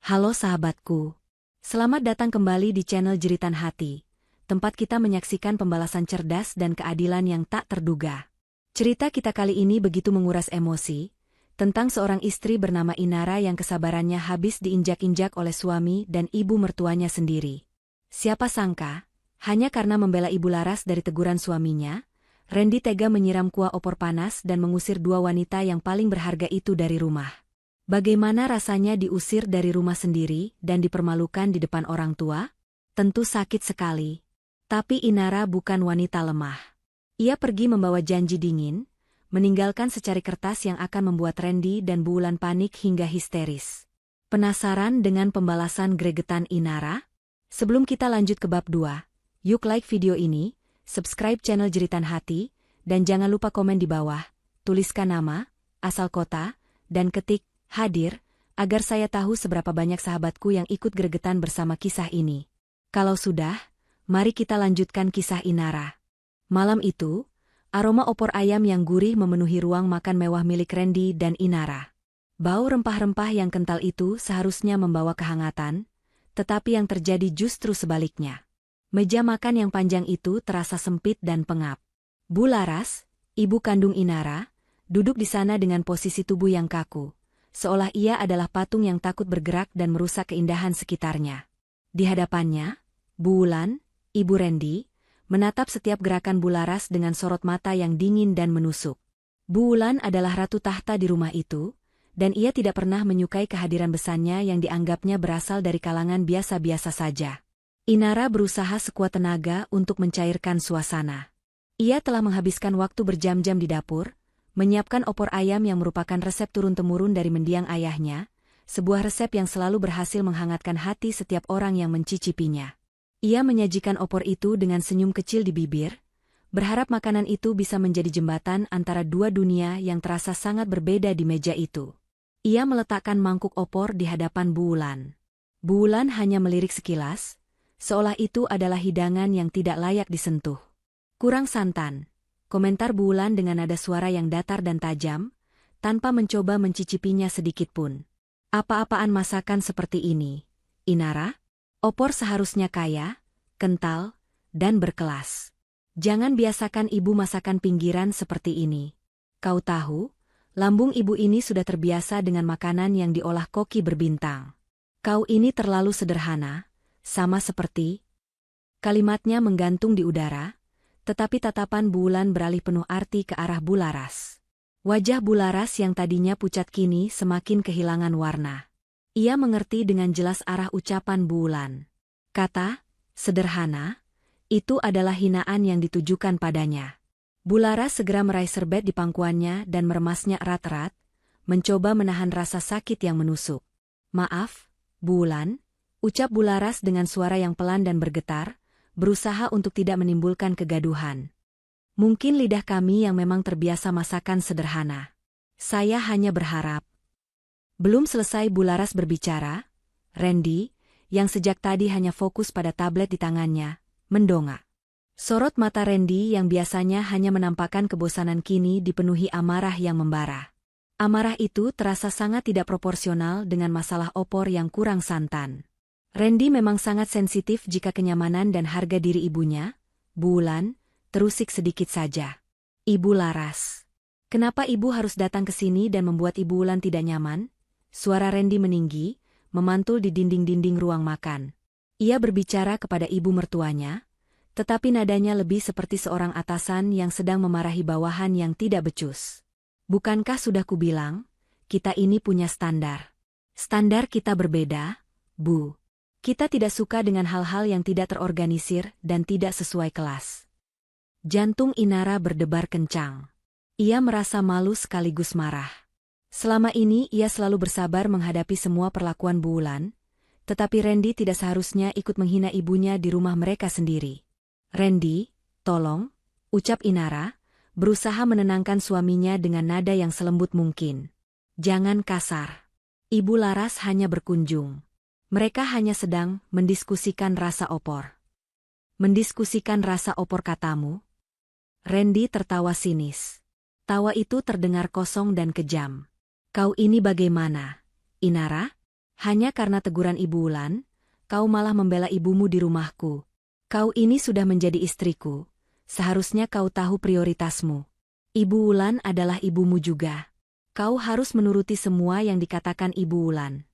Halo sahabatku. Selamat datang kembali di channel Jeritan Hati, tempat kita menyaksikan pembalasan cerdas dan keadilan yang tak terduga. Cerita kita kali ini begitu menguras emosi, tentang seorang istri bernama Inara yang kesabarannya habis diinjak-injak oleh suami dan ibu mertuanya sendiri. Siapa sangka, hanya karena membela Ibu Laras dari teguran suaminya, Randy tega menyiram kuah opor panas dan mengusir dua wanita yang paling berharga itu dari rumah. Bagaimana rasanya diusir dari rumah sendiri dan dipermalukan di depan orang tua? Tentu sakit sekali. Tapi Inara bukan wanita lemah. Ia pergi membawa janji dingin, meninggalkan secari kertas yang akan membuat Randy dan Bu Wulan panik hingga histeris. Penasaran dengan pembalasan gregetan Inara? Sebelum kita lanjut ke bab 2, yuk like video ini, subscribe channel Jeritan Hati, dan jangan lupa komen di bawah, tuliskan nama, asal kota, dan ketik hadir, agar saya tahu seberapa banyak sahabatku yang ikut gregetan bersama kisah ini. Kalau sudah, mari kita lanjutkan kisah Inara. Malam itu, aroma opor ayam yang gurih memenuhi ruang makan mewah milik Randy dan Inara. Bau rempah-rempah yang kental itu seharusnya membawa kehangatan, tetapi yang terjadi justru sebaliknya. Meja makan yang panjang itu terasa sempit dan pengap. Bu Laras, ibu kandung Inara, duduk di sana dengan posisi tubuh yang kaku, seolah ia adalah patung yang takut bergerak dan merusak keindahan sekitarnya. Di hadapannya, Bu Wulan, Ibu Randy, menatap setiap gerakan Bu Laras dengan sorot mata yang dingin dan menusuk. Bu Wulan adalah ratu tahta di rumah itu, dan ia tidak pernah menyukai kehadiran besannya yang dianggapnya berasal dari kalangan biasa-biasa saja. Inara berusaha sekuat tenaga untuk mencairkan suasana. Ia telah menghabiskan waktu berjam-jam di dapur, menyiapkan opor ayam yang merupakan resep turun-temurun dari mendiang ayahnya, sebuah resep yang selalu berhasil menghangatkan hati setiap orang yang mencicipinya. Ia menyajikan opor itu dengan senyum kecil di bibir, berharap makanan itu bisa menjadi jembatan antara dua dunia yang terasa sangat berbeda di meja itu. Ia meletakkan mangkuk opor di hadapan Bu Wulan. Bu Wulan hanya melirik sekilas, seolah itu adalah hidangan yang tidak layak disentuh. Kurang santan, komentar Bu Wulan dengan nada suara yang datar dan tajam, tanpa mencoba mencicipinya sedikitpun. Apa-apaan masakan seperti ini, Inara? Opor seharusnya kaya, kental, dan berkelas. Jangan biasakan ibu masakan pinggiran seperti ini. Kau tahu, lambung ibu ini sudah terbiasa dengan makanan yang diolah koki berbintang. Kau ini terlalu sederhana, sama seperti... Kalimatnya menggantung di udara, tetapi tatapan Bu Wulan beralih penuh arti ke arah Bu Laras. Wajah Bu Laras yang tadinya pucat kini semakin kehilangan warna. Ia mengerti dengan jelas arah ucapan Bu Wulan. Kata, sederhana, itu adalah hinaan yang ditujukan padanya. Bu Laras segera meraih serbet di pangkuannya dan meremasnya erat-erat, mencoba menahan rasa sakit yang menusuk. Maaf, Bu Wulan, ucap Bu Laras dengan suara yang pelan dan bergetar, berusaha untuk tidak menimbulkan kegaduhan. Mungkin lidah kami yang memang terbiasa masakan sederhana. Saya hanya berharap. Belum selesai Bu Laras berbicara, Randy, yang sejak tadi hanya fokus pada tablet di tangannya, mendongak. Sorot mata Randy yang biasanya hanya menampakkan kebosanan kini dipenuhi amarah yang membara. Amarah itu terasa sangat tidak proporsional dengan masalah opor yang kurang santan. Randy memang sangat sensitif jika kenyamanan dan harga diri ibunya, Bu Wulan, terusik sedikit saja. Ibu Laras. Kenapa ibu harus datang ke sini dan membuat Ibu Wulan tidak nyaman? Suara Randy meninggi, memantul di dinding-dinding ruang makan. Ia berbicara kepada ibu mertuanya, tetapi nadanya lebih seperti seorang atasan yang sedang memarahi bawahan yang tidak becus. Bukankah sudah kubilang, kita ini punya standar. Standar kita berbeda, Bu. Kita tidak suka dengan hal-hal yang tidak terorganisir dan tidak sesuai kelas. Jantung Inara berdebar kencang. Ia merasa malu sekaligus marah. Selama ini ia selalu bersabar menghadapi semua perlakuan Bu Wulan, tetapi Randy tidak seharusnya ikut menghina ibunya di rumah mereka sendiri. Randy, tolong, ucap Inara, berusaha menenangkan suaminya dengan nada yang selembut mungkin. Jangan kasar. Ibu Laras hanya berkunjung. Mereka hanya sedang mendiskusikan rasa opor. Mendiskusikan rasa opor katamu? Randy tertawa sinis. Tawa itu terdengar kosong dan kejam. Kau ini bagaimana, Inara? Hanya karena teguran Ibu Wulan, kau malah membela ibumu di rumahku. Kau ini sudah menjadi istriku. Seharusnya kau tahu prioritasmu. Ibu Wulan adalah ibumu juga. Kau harus menuruti semua yang dikatakan Ibu Wulan.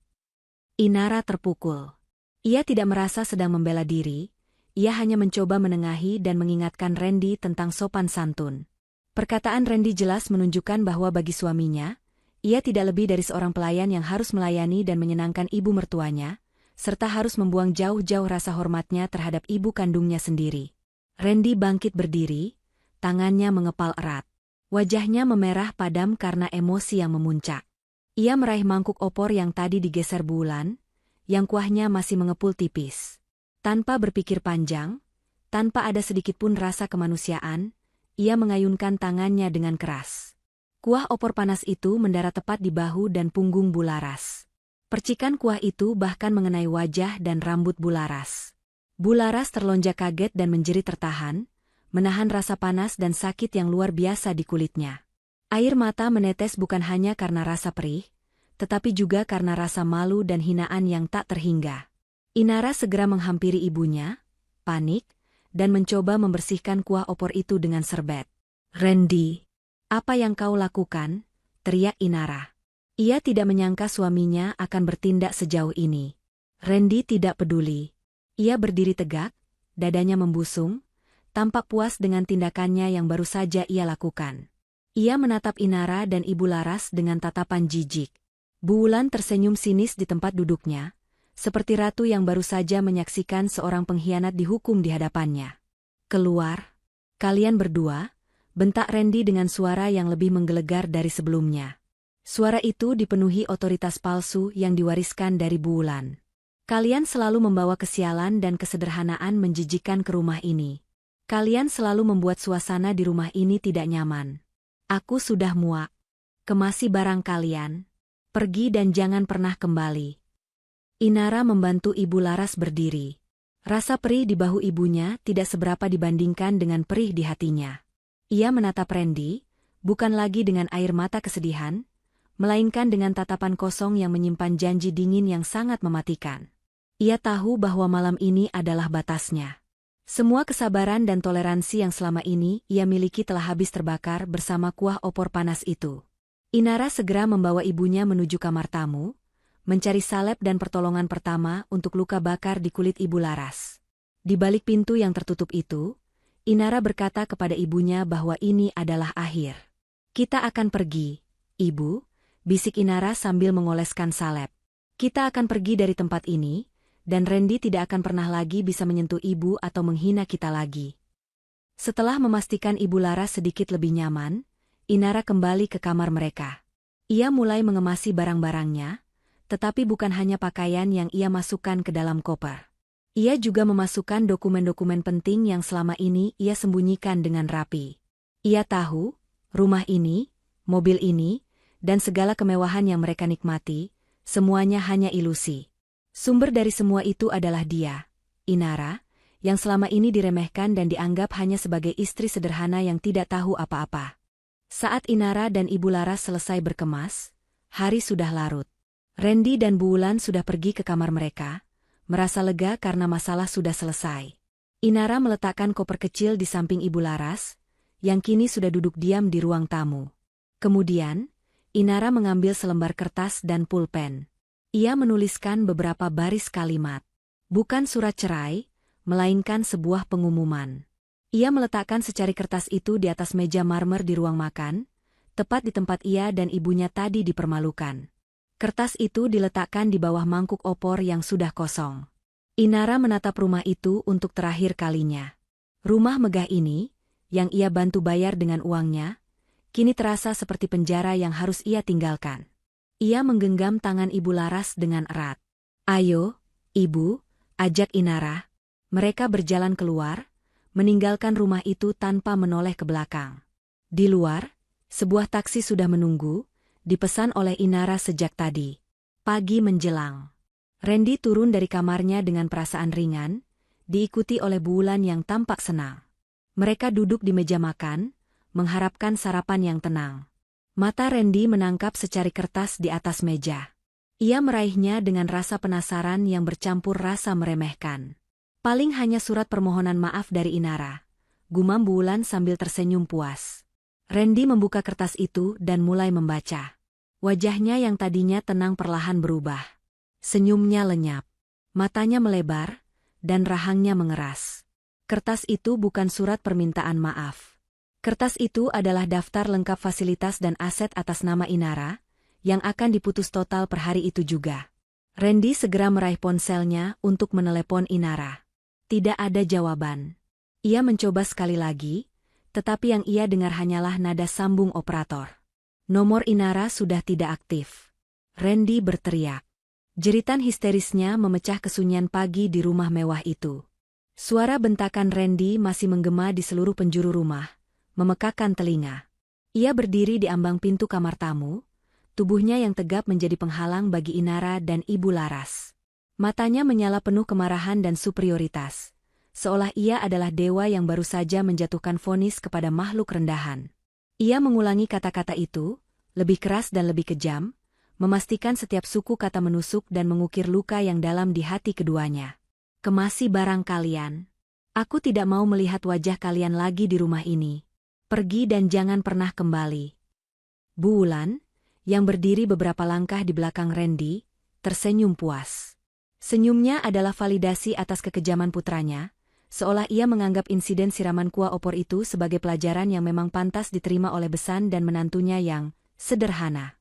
Inara terpukul. Ia tidak merasa sedang membela diri, ia hanya mencoba menengahi dan mengingatkan Randy tentang sopan santun. Perkataan Randy jelas menunjukkan bahwa bagi suaminya, ia tidak lebih dari seorang pelayan yang harus melayani dan menyenangkan ibu mertuanya, serta harus membuang jauh-jauh rasa hormatnya terhadap ibu kandungnya sendiri. Randy bangkit berdiri, tangannya mengepal erat. Wajahnya memerah padam karena emosi yang memuncak. Ia meraih mangkuk opor yang tadi digeser Bu Wulan, yang kuahnya masih mengepul tipis. Tanpa berpikir panjang, tanpa ada sedikitpun rasa kemanusiaan, ia mengayunkan tangannya dengan keras. Kuah opor panas itu mendarat tepat di bahu dan punggung Bu Laras. Percikan kuah itu bahkan mengenai wajah dan rambut Bu Laras. Bu Laras terlonjak kaget dan menjerit tertahan, menahan rasa panas dan sakit yang luar biasa di kulitnya. Air mata menetes bukan hanya karena rasa perih, tetapi juga karena rasa malu dan hinaan yang tak terhingga. Inara segera menghampiri ibunya, panik, dan mencoba membersihkan kuah opor itu dengan serbet. "Randy, apa yang kau lakukan?" teriak Inara. Ia tidak menyangka suaminya akan bertindak sejauh ini. Randy tidak peduli. Ia berdiri tegak, dadanya membusung, tampak puas dengan tindakannya yang baru saja ia lakukan. Ia menatap Inara dan Ibu Laras dengan tatapan jijik. Bu Wulan tersenyum sinis di tempat duduknya, seperti ratu yang baru saja menyaksikan seorang pengkhianat dihukum di hadapannya. "Keluar, kalian berdua," bentak Randy dengan suara yang lebih menggelegar dari sebelumnya. Suara itu dipenuhi otoritas palsu yang diwariskan dari Bu Wulan. "Kalian selalu membawa kesialan dan kesederhanaan menjijikkan ke rumah ini. Kalian selalu membuat suasana di rumah ini tidak nyaman. Aku sudah muak. Kemasi barang kalian. Pergi dan jangan pernah kembali." Inara membantu Ibu Laras berdiri. Rasa perih di bahu ibunya tidak seberapa dibandingkan dengan perih di hatinya. Ia menatap Randy, bukan lagi dengan air mata kesedihan, melainkan dengan tatapan kosong yang menyimpan janji dingin yang sangat mematikan. Ia tahu bahwa malam ini adalah batasnya. Semua kesabaran dan toleransi yang selama ini ia miliki telah habis terbakar bersama kuah opor panas itu. Inara segera membawa ibunya menuju kamar tamu, mencari salep dan pertolongan pertama untuk luka bakar di kulit Ibu Laras. Di balik pintu yang tertutup itu, Inara berkata kepada ibunya bahwa ini adalah akhir. "Kita akan pergi, Ibu," bisik Inara sambil mengoleskan salep. "Kita akan pergi dari tempat ini, dan Randy tidak akan pernah lagi bisa menyentuh ibu atau menghina kita lagi." Setelah memastikan Ibu Laras sedikit lebih nyaman, Inara kembali ke kamar mereka. Ia mulai mengemasi barang-barangnya, tetapi bukan hanya pakaian yang ia masukkan ke dalam koper. Ia juga memasukkan dokumen-dokumen penting yang selama ini ia sembunyikan dengan rapi. Ia tahu, rumah ini, mobil ini, dan segala kemewahan yang mereka nikmati, semuanya hanya ilusi. Sumber dari semua itu adalah dia, Inara, yang selama ini diremehkan dan dianggap hanya sebagai istri sederhana yang tidak tahu apa-apa. Saat Inara dan Ibu Laras selesai berkemas, hari sudah larut. Randy dan Bu Wulan sudah pergi ke kamar mereka, merasa lega karena masalah sudah selesai. Inara meletakkan koper kecil di samping Ibu Laras, yang kini sudah duduk diam di ruang tamu. Kemudian, Inara mengambil selembar kertas dan pulpen. Ia menuliskan beberapa baris kalimat. Bukan surat cerai, melainkan sebuah pengumuman. Ia meletakkan secari kertas itu di atas meja marmer di ruang makan, tepat di tempat ia dan ibunya tadi dipermalukan. Kertas itu diletakkan di bawah mangkuk opor yang sudah kosong. Inara menatap rumah itu untuk terakhir kalinya. Rumah megah ini, yang ia bantu bayar dengan uangnya, kini terasa seperti penjara yang harus ia tinggalkan. Ia menggenggam tangan Ibu Laras dengan erat. "Ayo, Ibu," ajak Inara. Mereka berjalan keluar, meninggalkan rumah itu tanpa menoleh ke belakang. Di luar, sebuah taksi sudah menunggu, dipesan oleh Inara sejak tadi. Pagi menjelang. Randy turun dari kamarnya dengan perasaan ringan, diikuti oleh Bu Wulan yang tampak senang. Mereka duduk di meja makan, mengharapkan sarapan yang tenang. Mata Randy menangkap secari kertas di atas meja. Ia meraihnya dengan rasa penasaran yang bercampur rasa meremehkan. Paling hanya surat permohonan maaf dari Inara, gumam Bulan sambil tersenyum puas. Randy membuka kertas itu dan mulai membaca. Wajahnya yang tadinya tenang perlahan berubah. Senyumnya lenyap. Matanya melebar, dan rahangnya mengeras. Kertas itu bukan surat permintaan maaf. Kertas itu adalah daftar lengkap fasilitas dan aset atas nama Inara, yang akan diputus total per hari itu juga. Randy segera meraih ponselnya untuk menelepon Inara. Tidak ada jawaban. Ia mencoba sekali lagi, tetapi yang ia dengar hanyalah nada sambung operator. Nomor Inara sudah tidak aktif. Randy berteriak. Jeritan histerisnya memecah kesunyian pagi di rumah mewah itu. Suara bentakan Randy masih menggema di seluruh penjuru rumah, memekakkan telinga. Ia berdiri di ambang pintu kamar tamu, tubuhnya yang tegap menjadi penghalang bagi Inara dan Ibu Laras. Matanya menyala penuh kemarahan dan superioritas, seolah ia adalah dewa yang baru saja menjatuhkan vonis kepada makhluk rendahan. Ia mengulangi kata-kata itu, lebih keras dan lebih kejam, memastikan setiap suku kata menusuk dan mengukir luka yang dalam di hati keduanya. Kemasi barang kalian. Aku tidak mau melihat wajah kalian lagi di rumah ini. Pergi dan jangan pernah kembali. Bulan, yang berdiri beberapa langkah di belakang Randy, tersenyum puas. Senyumnya adalah validasi atas kekejaman putranya, seolah ia menganggap insiden siraman kuah opor itu sebagai pelajaran yang memang pantas diterima oleh besan dan menantunya yang sederhana.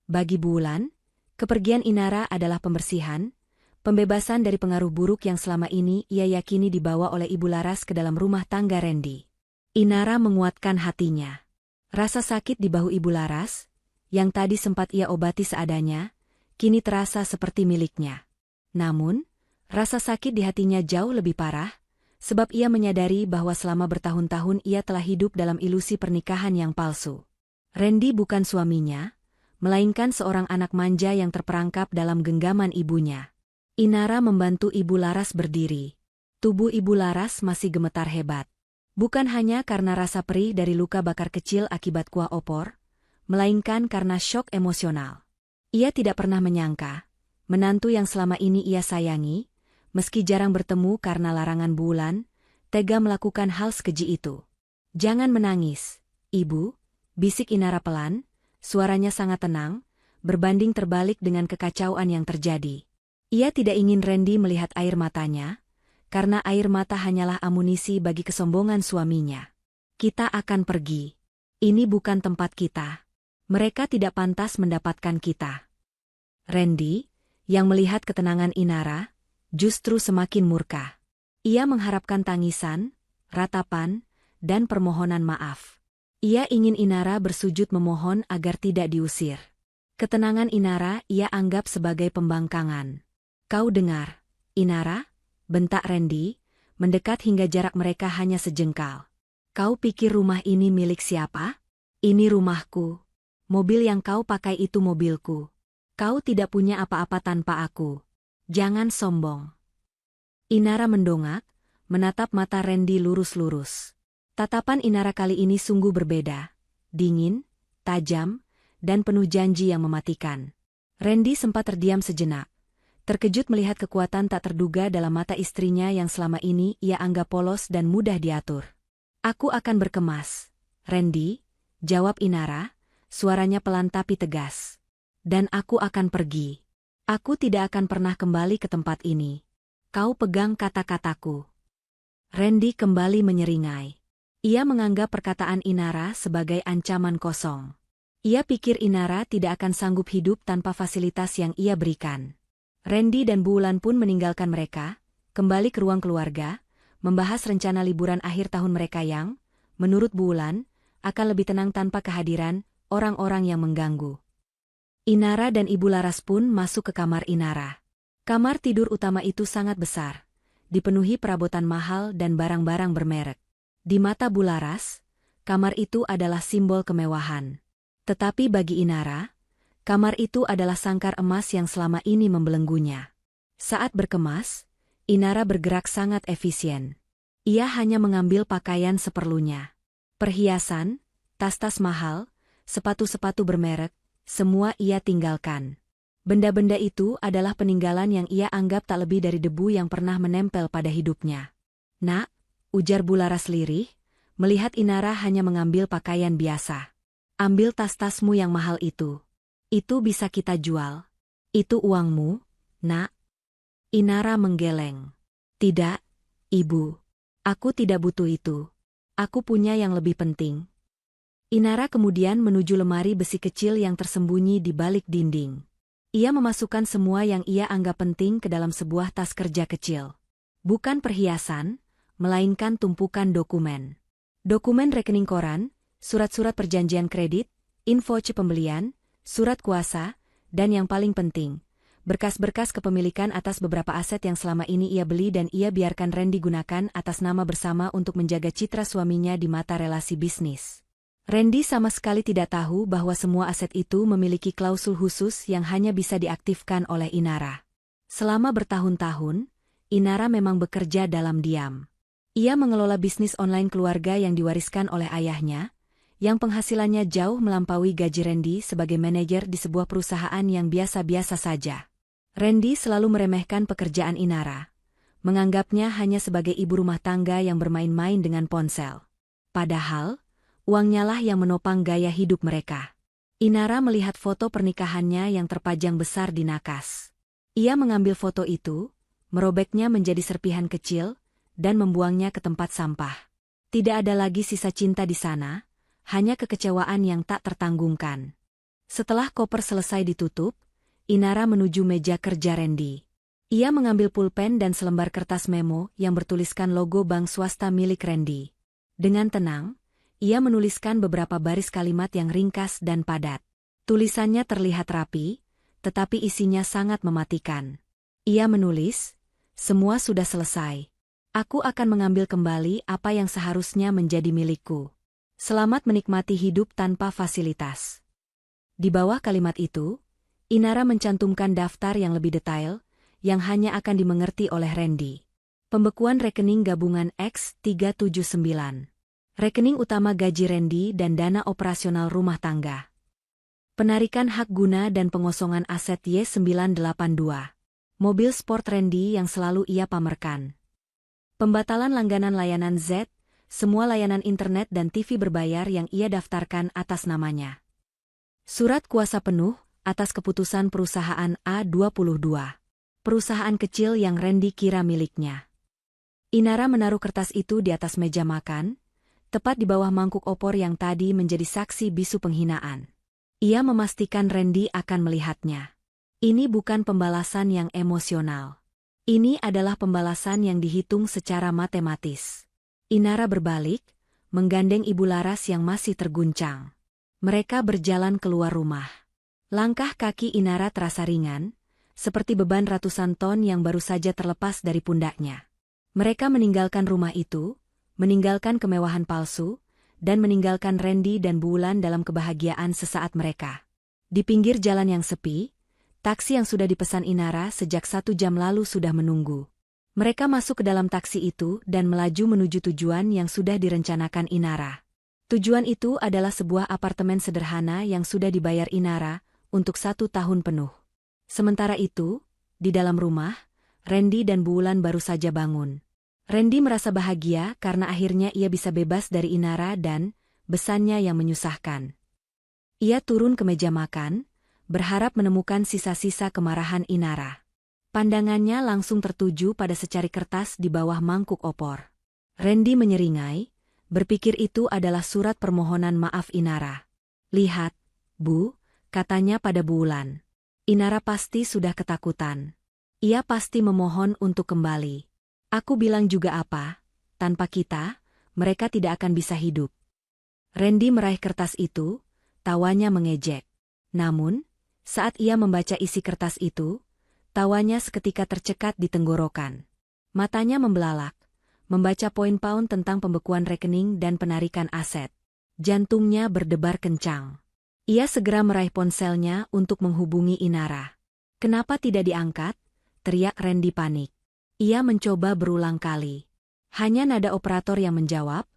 Bagi Bulan, kepergian Inara adalah pembersihan, pembebasan dari pengaruh buruk yang selama ini ia yakini dibawa oleh Ibu Laras ke dalam rumah tangga Randy. Inara menguatkan hatinya. Rasa sakit di bahu Ibu Laras, yang tadi sempat ia obati seadanya, kini terasa seperti miliknya. Namun, rasa sakit di hatinya jauh lebih parah, sebab ia menyadari bahwa selama bertahun-tahun ia telah hidup dalam ilusi pernikahan yang palsu. Randy bukan suaminya, melainkan seorang anak manja yang terperangkap dalam genggaman ibunya. Inara membantu Ibu Laras berdiri. Tubuh Ibu Laras masih gemetar hebat. Bukan hanya karena rasa perih dari luka bakar kecil akibat kuah opor, melainkan karena syok emosional. Ia tidak pernah menyangka, menantu yang selama ini ia sayangi, meski jarang bertemu karena larangan Bulan, tega melakukan hal sekeji itu. Jangan menangis, Ibu, bisik Inara pelan, suaranya sangat tenang, berbanding terbalik dengan kekacauan yang terjadi. Ia tidak ingin Randy melihat air matanya, karena air mata hanyalah amunisi bagi kesombongan suaminya. Kita akan pergi. Ini bukan tempat kita. Mereka tidak pantas mendapatkan kita. Randy, yang melihat ketenangan Inara, justru semakin murka. Ia mengharapkan tangisan, ratapan, dan permohonan maaf. Ia ingin Inara bersujud memohon agar tidak diusir. Ketenangan Inara ia anggap sebagai pembangkangan. Kau dengar, Inara? Bentak Randy, mendekat hingga jarak mereka hanya sejengkal. Kau pikir rumah ini milik siapa? Ini rumahku. Mobil yang kau pakai itu mobilku. Kau tidak punya apa-apa tanpa aku. Jangan sombong. Inara mendongak, menatap mata Randy lurus-lurus. Tatapan Inara kali ini sungguh berbeda. Dingin, tajam, dan penuh janji yang mematikan. Randy sempat terdiam sejenak. Terkejut melihat kekuatan tak terduga dalam mata istrinya yang selama ini ia anggap polos dan mudah diatur. Aku akan berkemas, Randy, jawab Inara, suaranya pelan tapi tegas. Dan aku akan pergi. Aku tidak akan pernah kembali ke tempat ini. Kau pegang kata-kataku. Randy kembali menyeringai. Ia menganggap perkataan Inara sebagai ancaman kosong. Ia pikir Inara tidak akan sanggup hidup tanpa fasilitas yang ia berikan. Randy dan Bulan pun meninggalkan mereka, kembali ke ruang keluarga, membahas rencana liburan akhir tahun mereka yang, menurut Bulan, akan lebih tenang tanpa kehadiran orang-orang yang mengganggu. Inara dan Ibu Laras pun masuk ke kamar Inara. Kamar tidur utama itu sangat besar, dipenuhi perabotan mahal dan barang-barang bermerek. Di mata Bu Laras, kamar itu adalah simbol kemewahan. Tetapi bagi Inara, kamar itu adalah sangkar emas yang selama ini membelenggunya. Saat berkemas, Inara bergerak sangat efisien. Ia hanya mengambil pakaian seperlunya. Perhiasan, tas-tas mahal, sepatu-sepatu bermerek, semua ia tinggalkan. Benda-benda itu adalah peninggalan yang ia anggap tak lebih dari debu yang pernah menempel pada hidupnya. "Nak," ujar Bularas lirih, melihat Inara hanya mengambil pakaian biasa. "Ambil tas-tasmu yang mahal itu. Itu bisa kita jual. Itu uangmu, Nak." Inara menggeleng. "Tidak, Ibu. Aku tidak butuh itu. Aku punya yang lebih penting." Inara kemudian menuju lemari besi kecil yang tersembunyi di balik dinding. Ia memasukkan semua yang ia anggap penting ke dalam sebuah tas kerja kecil. Bukan perhiasan, melainkan tumpukan dokumen. Dokumen rekening koran, surat-surat perjanjian kredit, info pembelian, surat kuasa, dan yang paling penting, berkas-berkas kepemilikan atas beberapa aset yang selama ini ia beli dan ia biarkan Randy gunakan atas nama bersama untuk menjaga citra suaminya di mata relasi bisnis. Randy sama sekali tidak tahu bahwa semua aset itu memiliki klausul khusus yang hanya bisa diaktifkan oleh Inara. Selama bertahun-tahun, Inara memang bekerja dalam diam. Ia mengelola bisnis online keluarga yang diwariskan oleh ayahnya, yang penghasilannya jauh melampaui gaji Randy sebagai manajer di sebuah perusahaan yang biasa-biasa saja. Randy selalu meremehkan pekerjaan Inara, menganggapnya hanya sebagai ibu rumah tangga yang bermain-main dengan ponsel. Padahal, uangnya lah yang menopang gaya hidup mereka. Inara melihat foto pernikahannya yang terpajang besar di nakas. Ia mengambil foto itu, merobeknya menjadi serpihan kecil, dan membuangnya ke tempat sampah. Tidak ada lagi sisa cinta di sana, hanya kekecewaan yang tak tertanggungkan. Setelah koper selesai ditutup, Inara menuju meja kerja Randy. Ia mengambil pulpen dan selembar kertas memo yang bertuliskan logo bank swasta milik Randy. Dengan tenang, ia menuliskan beberapa baris kalimat yang ringkas dan padat. Tulisannya terlihat rapi, tetapi isinya sangat mematikan. Ia menulis, "Semua sudah selesai. Aku akan mengambil kembali apa yang seharusnya menjadi milikku. Selamat menikmati hidup tanpa fasilitas." Di bawah kalimat itu, Inara mencantumkan daftar yang lebih detail, yang hanya akan dimengerti oleh Randy. Pembekuan rekening gabungan X379. Rekening utama gaji Randy dan dana operasional rumah tangga. Penarikan hak guna dan pengosongan aset Y982. Mobil sport Randy yang selalu ia pamerkan. Pembatalan langganan layanan Z, semua layanan internet dan TV berbayar yang ia daftarkan atas namanya. Surat kuasa penuh atas keputusan perusahaan A22. Perusahaan kecil yang Randy kira miliknya. Inara menaruh kertas itu di atas meja makan, tepat di bawah mangkuk opor yang tadi menjadi saksi bisu penghinaan. Ia memastikan Randy akan melihatnya. Ini bukan pembalasan yang emosional. Ini adalah pembalasan yang dihitung secara matematis. Inara berbalik, menggandeng Ibu Laras yang masih terguncang. Mereka berjalan keluar rumah. Langkah kaki Inara terasa ringan, seperti beban ratusan ton yang baru saja terlepas dari pundaknya. Mereka meninggalkan rumah itu, meninggalkan kemewahan palsu, dan meninggalkan Randy dan Bulan dalam kebahagiaan sesaat mereka. Di pinggir jalan yang sepi, taksi yang sudah dipesan Inara sejak 1 jam lalu sudah menunggu. Mereka masuk ke dalam taksi itu dan melaju menuju tujuan yang sudah direncanakan Inara. Tujuan itu adalah sebuah apartemen sederhana yang sudah dibayar Inara untuk 1 tahun penuh. Sementara itu, di dalam rumah, Randy dan Bulan baru saja bangun. Randy merasa bahagia karena akhirnya ia bisa bebas dari Inara dan besannya yang menyusahkan. Ia turun ke meja makan, berharap menemukan sisa-sisa kemarahan Inara. Pandangannya langsung tertuju pada secari kertas di bawah mangkuk opor. Randy menyeringai, berpikir itu adalah surat permohonan maaf Inara. "Lihat, Bu," katanya pada Bulan. Inara pasti sudah ketakutan. Ia pasti memohon untuk kembali. "Aku bilang juga apa, tanpa kita, mereka tidak akan bisa hidup." Randy meraih kertas itu, tawanya mengejek. Namun, saat ia membaca isi kertas itu, tawanya seketika tercekat di tenggorokan. Matanya membelalak, membaca poin-poin tentang pembekuan rekening dan penarikan aset. Jantungnya berdebar kencang. Ia segera meraih ponselnya untuk menghubungi Inara. "Kenapa tidak diangkat?" teriak Randy panik. Ia mencoba berulang kali. Hanya nada operator yang menjawab,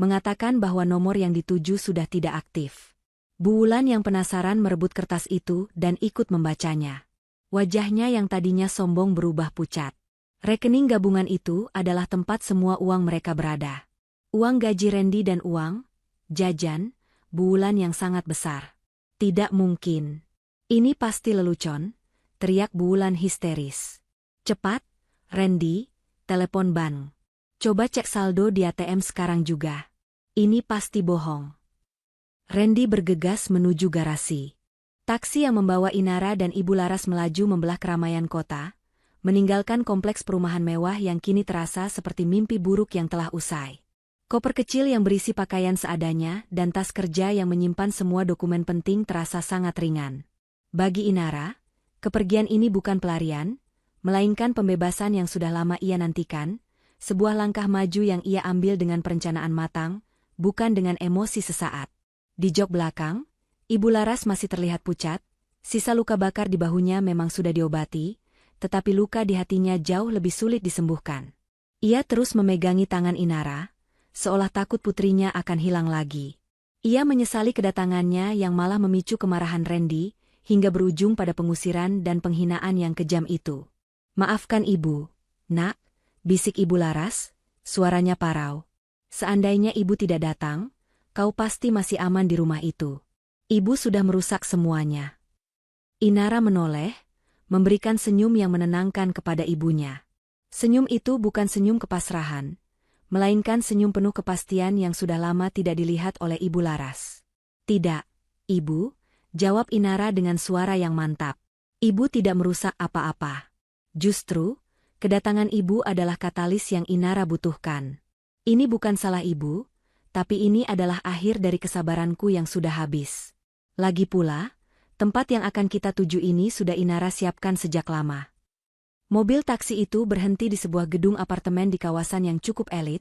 mengatakan bahwa nomor yang dituju sudah tidak aktif. Bulan yang penasaran merebut kertas itu dan ikut membacanya. Wajahnya yang tadinya sombong berubah pucat. Rekening gabungan itu adalah tempat semua uang mereka berada. Uang gaji Randy dan uang jajan bulan yang sangat besar. Tidak mungkin. Ini pasti lelucon, teriak Bulan histeris. Cepat, Randy, telepon bank. Coba cek saldo di ATM sekarang juga. Ini pasti bohong. Randy bergegas menuju garasi. Taksi yang membawa Inara dan Ibu Laras melaju membelah keramaian kota, meninggalkan kompleks perumahan mewah yang kini terasa seperti mimpi buruk yang telah usai. Koper kecil yang berisi pakaian seadanya dan tas kerja yang menyimpan semua dokumen penting terasa sangat ringan. Bagi Inara, kepergian ini bukan pelarian, melainkan pembebasan yang sudah lama ia nantikan, sebuah langkah maju yang ia ambil dengan perencanaan matang, bukan dengan emosi sesaat. Di jok belakang, Ibu Laras masih terlihat pucat, sisa luka bakar di bahunya memang sudah diobati, tetapi luka di hatinya jauh lebih sulit disembuhkan. Ia terus memegangi tangan Inara, seolah takut putrinya akan hilang lagi. Ia menyesali kedatangannya yang malah memicu kemarahan Randy, hingga berujung pada pengusiran dan penghinaan yang kejam itu. Maafkan ibu, nak, bisik Ibu Laras, suaranya parau. Seandainya ibu tidak datang, kau pasti masih aman di rumah itu. Ibu sudah merusak semuanya. Inara menoleh, memberikan senyum yang menenangkan kepada ibunya. Senyum itu bukan senyum kepasrahan, melainkan senyum penuh kepastian yang sudah lama tidak dilihat oleh Ibu Laras. Tidak, Ibu, jawab Inara dengan suara yang mantap. Ibu tidak merusak apa-apa. Justru, kedatangan Ibu adalah katalis yang Inara butuhkan. Ini bukan salah Ibu, tapi ini adalah akhir dari kesabaranku yang sudah habis. Lagi pula, tempat yang akan kita tuju ini sudah Inara siapkan sejak lama. Mobil taksi itu berhenti di sebuah gedung apartemen di kawasan yang cukup elit,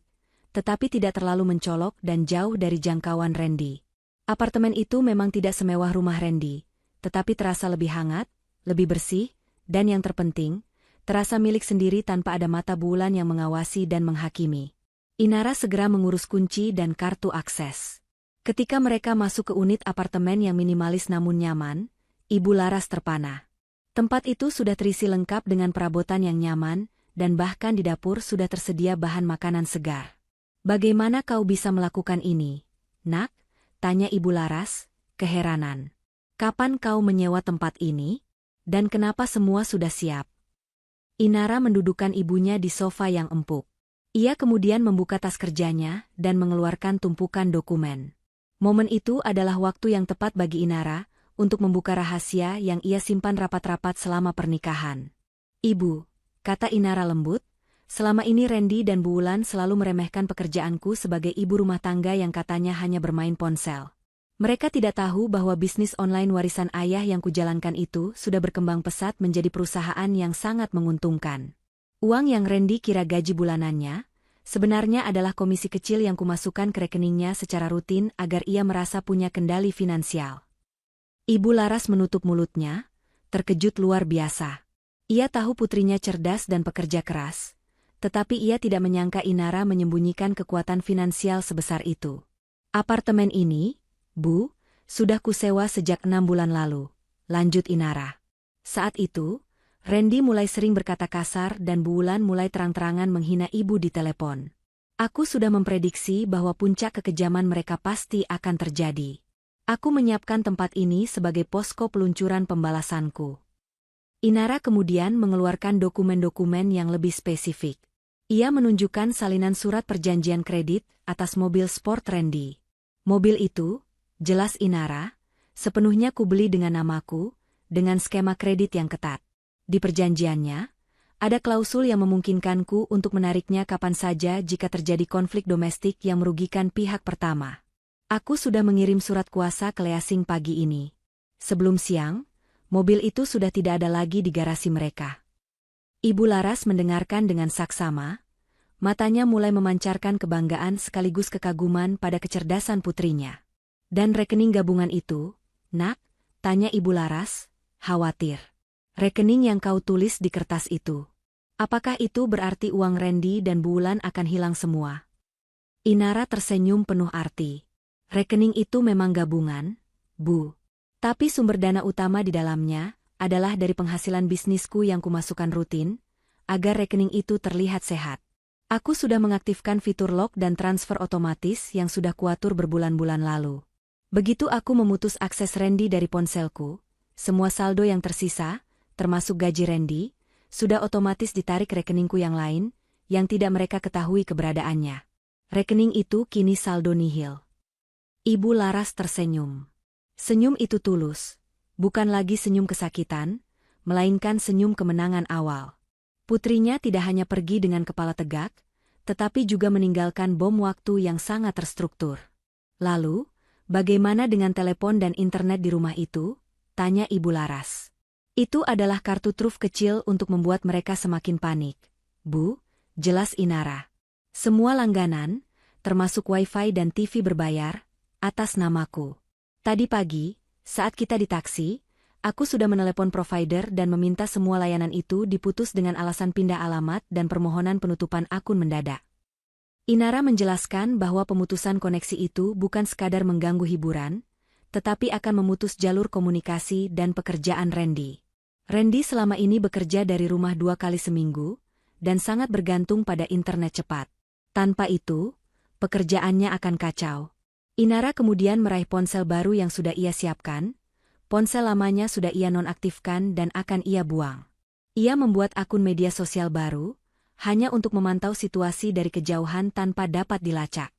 tetapi tidak terlalu mencolok dan jauh dari jangkauan Randy. Apartemen itu memang tidak semewah rumah Randy, tetapi terasa lebih hangat, lebih bersih, dan yang terpenting, terasa milik sendiri tanpa ada mata bulan yang mengawasi dan menghakimi. Inara segera mengurus kunci dan kartu akses. Ketika mereka masuk ke unit apartemen yang minimalis namun nyaman, Ibu Laras terpana. Tempat itu sudah terisi lengkap dengan perabotan yang nyaman, dan bahkan di dapur sudah tersedia bahan makanan segar. Bagaimana kau bisa melakukan ini, nak? Tanya Ibu Laras, keheranan. Kapan kau menyewa tempat ini? Dan kenapa semua sudah siap? Inara mendudukkan ibunya di sofa yang empuk. Ia kemudian membuka tas kerjanya dan mengeluarkan tumpukan dokumen. Momen itu adalah waktu yang tepat bagi Inara untuk membuka rahasia yang ia simpan rapat-rapat selama pernikahan. Ibu, kata Inara lembut, selama ini Randy dan Bu Wulan selalu meremehkan pekerjaanku sebagai ibu rumah tangga yang katanya hanya bermain ponsel. Mereka tidak tahu bahwa bisnis online warisan ayah yang kujalankan itu sudah berkembang pesat menjadi perusahaan yang sangat menguntungkan. Uang yang Randy kira gaji bulanannya, sebenarnya adalah komisi kecil yang kumasukkan ke rekeningnya secara rutin agar ia merasa punya kendali finansial. Ibu Laras menutup mulutnya, terkejut luar biasa. Ia tahu putrinya cerdas dan pekerja keras, tetapi ia tidak menyangka Inara menyembunyikan kekuatan finansial sebesar itu. Apartemen ini, Bu, sudah kusewa sejak 6 bulan lalu, lanjut Inara. Saat itu, Randy mulai sering berkata kasar dan Bu Wulan mulai terang-terangan menghina ibu di telepon. Aku sudah memprediksi bahwa puncak kekejaman mereka pasti akan terjadi. Aku menyiapkan tempat ini sebagai posko peluncuran pembalasanku. Inara kemudian mengeluarkan dokumen-dokumen yang lebih spesifik. Ia menunjukkan salinan surat perjanjian kredit atas mobil sport Randy. Mobil itu, jelas Inara, sepenuhnya kubeli dengan namaku, dengan skema kredit yang ketat. Di perjanjiannya, ada klausul yang memungkinkanku untuk menariknya kapan saja jika terjadi konflik domestik yang merugikan pihak pertama. Aku sudah mengirim surat kuasa ke Leasing pagi ini. Sebelum siang, mobil itu sudah tidak ada lagi di garasi mereka. Ibu Laras mendengarkan dengan saksama, matanya mulai memancarkan kebanggaan sekaligus kekaguman pada kecerdasan putrinya. Dan rekening gabungan itu, nak? Tanya Ibu Laras, khawatir. Rekening yang kau tulis di kertas itu. Apakah itu berarti uang Randy dan Bu Wulan akan hilang semua? Inara tersenyum penuh arti. Rekening itu memang gabungan, Bu. Tapi sumber dana utama di dalamnya adalah dari penghasilan bisnisku yang kumasukkan rutin, agar rekening itu terlihat sehat. Aku sudah mengaktifkan fitur lock dan transfer otomatis yang sudah kuatur berbulan-bulan lalu. Begitu aku memutus akses Randy dari ponselku, semua saldo yang tersisa, termasuk gaji Randy, sudah otomatis ditarik rekeningku yang lain, yang tidak mereka ketahui keberadaannya. Rekening itu kini saldo nihil. Ibu Laras tersenyum. Senyum itu tulus, bukan lagi senyum kesakitan, melainkan senyum kemenangan awal. Putrinya tidak hanya pergi dengan kepala tegak, tetapi juga meninggalkan bom waktu yang sangat terstruktur. Lalu, bagaimana dengan telepon dan internet di rumah itu? Tanya Ibu Laras. Itu adalah kartu truf kecil untuk membuat mereka semakin panik. Bu, jelas Inara. Semua langganan, termasuk wifi dan TV berbayar, atas namaku. Tadi pagi, saat kita di taksi, aku sudah menelepon provider dan meminta semua layanan itu diputus dengan alasan pindah alamat dan permohonan penutupan akun mendadak. Inara menjelaskan bahwa pemutusan koneksi itu bukan sekadar mengganggu hiburan, tetapi akan memutus jalur komunikasi dan pekerjaan Randy. Randy selama ini bekerja dari rumah 2 kali seminggu, dan sangat bergantung pada internet cepat. Tanpa itu, pekerjaannya akan kacau. Inara kemudian meraih ponsel baru yang sudah ia siapkan. Ponsel lamanya sudah ia nonaktifkan dan akan ia buang. Ia membuat akun media sosial baru, hanya untuk memantau situasi dari kejauhan tanpa dapat dilacak.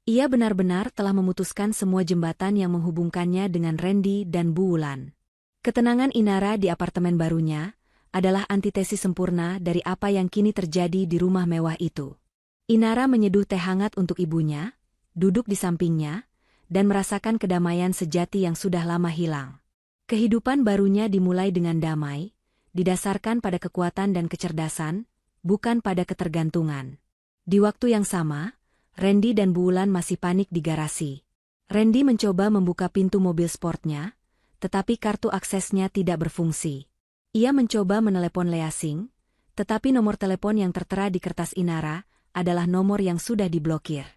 Ia benar-benar telah memutuskan semua jembatan yang menghubungkannya dengan Randy dan Bu Wulan. Ketenangan Inara di apartemen barunya adalah antitesis sempurna dari apa yang kini terjadi di rumah mewah itu. Inara menyeduh teh hangat untuk ibunya, duduk di sampingnya, dan merasakan kedamaian sejati yang sudah lama hilang. Kehidupan barunya dimulai dengan damai, didasarkan pada kekuatan dan kecerdasan, bukan pada ketergantungan. Di waktu yang sama, Randy dan Bu Wulan masih panik di garasi. Randy mencoba membuka pintu mobil sportnya, tetapi kartu aksesnya tidak berfungsi. Ia mencoba menelepon Leasing, tetapi nomor telepon yang tertera di kertas Inara adalah nomor yang sudah diblokir.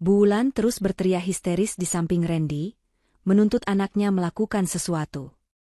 Bu Wulan terus berteriak histeris di samping Randy, menuntut anaknya melakukan sesuatu.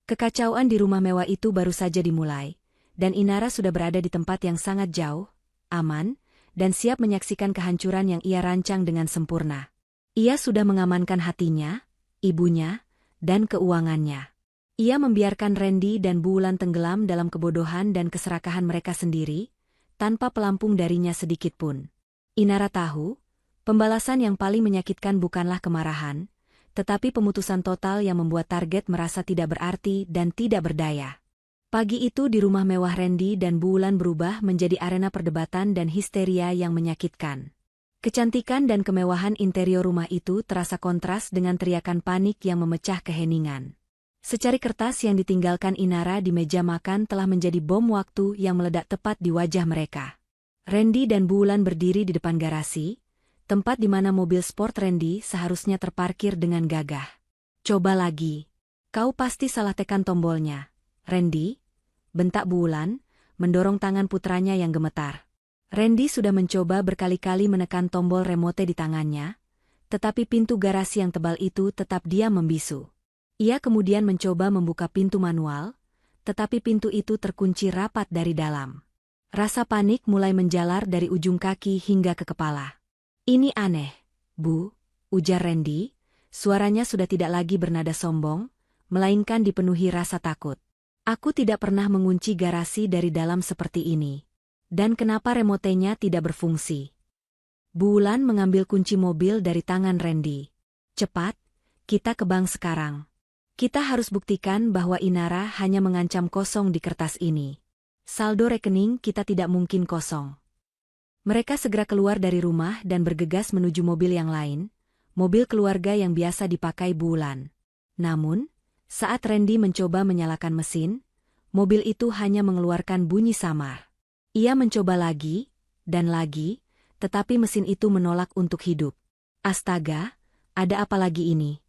Kekacauan di rumah mewah itu baru saja dimulai, dan Inara sudah berada di tempat yang sangat jauh, aman, dan siap menyaksikan kehancuran yang ia rancang dengan sempurna. Ia sudah mengamankan hatinya, ibunya, dan keuangannya. Ia membiarkan Randy dan Bu Wulan tenggelam dalam kebodohan dan keserakahan mereka sendiri, tanpa pelampung darinya sedikitpun. Inara tahu, pembalasan yang paling menyakitkan bukanlah kemarahan, tetapi pemutusan total yang membuat target merasa tidak berarti dan tidak berdaya. Pagi itu di rumah mewah Randy dan Bu Wulan berubah menjadi arena perdebatan dan histeria yang menyakitkan. Kecantikan dan kemewahan interior rumah itu terasa kontras dengan teriakan panik yang memecah keheningan. Secari kertas yang ditinggalkan Inara di meja makan telah menjadi bom waktu yang meledak tepat di wajah mereka. Randy dan Bu Wulan berdiri di depan garasi, tempat di mana mobil sport Randy seharusnya terparkir dengan gagah. Coba lagi. Kau pasti salah tekan tombolnya, Randy, bentak Bu Wulan, mendorong tangan putranya yang gemetar. Randy sudah mencoba berkali-kali menekan tombol remote di tangannya, tetapi pintu garasi yang tebal itu tetap diam membisu. Ia kemudian mencoba membuka pintu manual, tetapi pintu itu terkunci rapat dari dalam. Rasa panik mulai menjalar dari ujung kaki hingga ke kepala. Ini aneh, Bu, ujar Randy, suaranya sudah tidak lagi bernada sombong, melainkan dipenuhi rasa takut. Aku tidak pernah mengunci garasi dari dalam seperti ini. Dan kenapa remotenya tidak berfungsi? Bu Wulan mengambil kunci mobil dari tangan Randy. Cepat, kita ke bank sekarang. Kita harus buktikan bahwa Inara hanya mengancam kosong di kertas ini. Saldo rekening kita tidak mungkin kosong. Mereka segera keluar dari rumah dan bergegas menuju mobil yang lain, mobil keluarga yang biasa dipakai Bu Wulan. Namun, saat Randy mencoba menyalakan mesin, mobil itu hanya mengeluarkan bunyi samar. Ia mencoba lagi, dan lagi, tetapi mesin itu menolak untuk hidup. Astaga, ada apa lagi ini?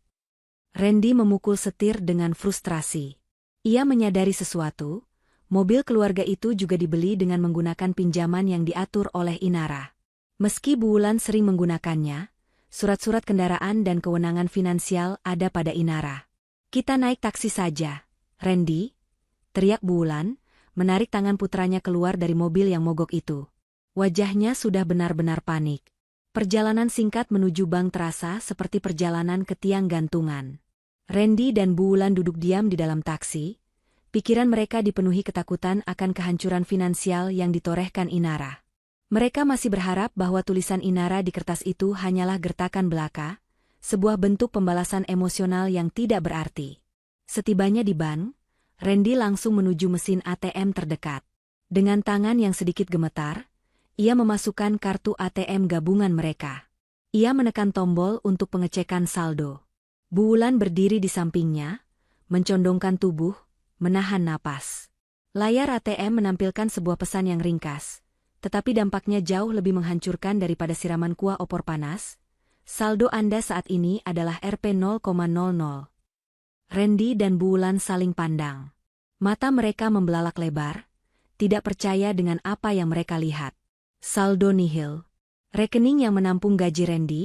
Randy memukul setir dengan frustrasi. Ia menyadari sesuatu, mobil keluarga itu juga dibeli dengan menggunakan pinjaman yang diatur oleh Inara. Meski Bu Wulan sering menggunakannya, surat-surat kendaraan dan kewenangan finansial ada pada Inara. Kita naik taksi saja, Randy. teriak Bu Wulan, menarik tangan putranya keluar dari mobil yang mogok itu. Wajahnya sudah benar-benar panik. Perjalanan singkat menuju bank terasa seperti perjalanan ke tiang gantungan. Randy dan Bu Wulan duduk diam di dalam taksi. Pikiran mereka dipenuhi ketakutan akan kehancuran finansial yang ditorehkan Inara. Mereka masih berharap bahwa tulisan Inara di kertas itu hanyalah gertakan belaka, sebuah bentuk pembalasan emosional yang tidak berarti. Setibanya di bank, Randy langsung menuju mesin ATM terdekat. Dengan tangan yang sedikit gemetar, ia memasukkan kartu ATM gabungan mereka. Ia menekan tombol untuk pengecekan saldo. Bu Wulan berdiri di sampingnya, mencondongkan tubuh, menahan napas. Layar ATM menampilkan sebuah pesan yang ringkas, tetapi dampaknya jauh lebih menghancurkan daripada siraman kuah opor panas. Saldo Anda saat ini adalah Rp0,00. Randy dan Bu Wulan saling pandang. Mata mereka membelalak lebar, tidak percaya dengan apa yang mereka lihat. Saldo nihil. Rekening yang menampung gaji Randy,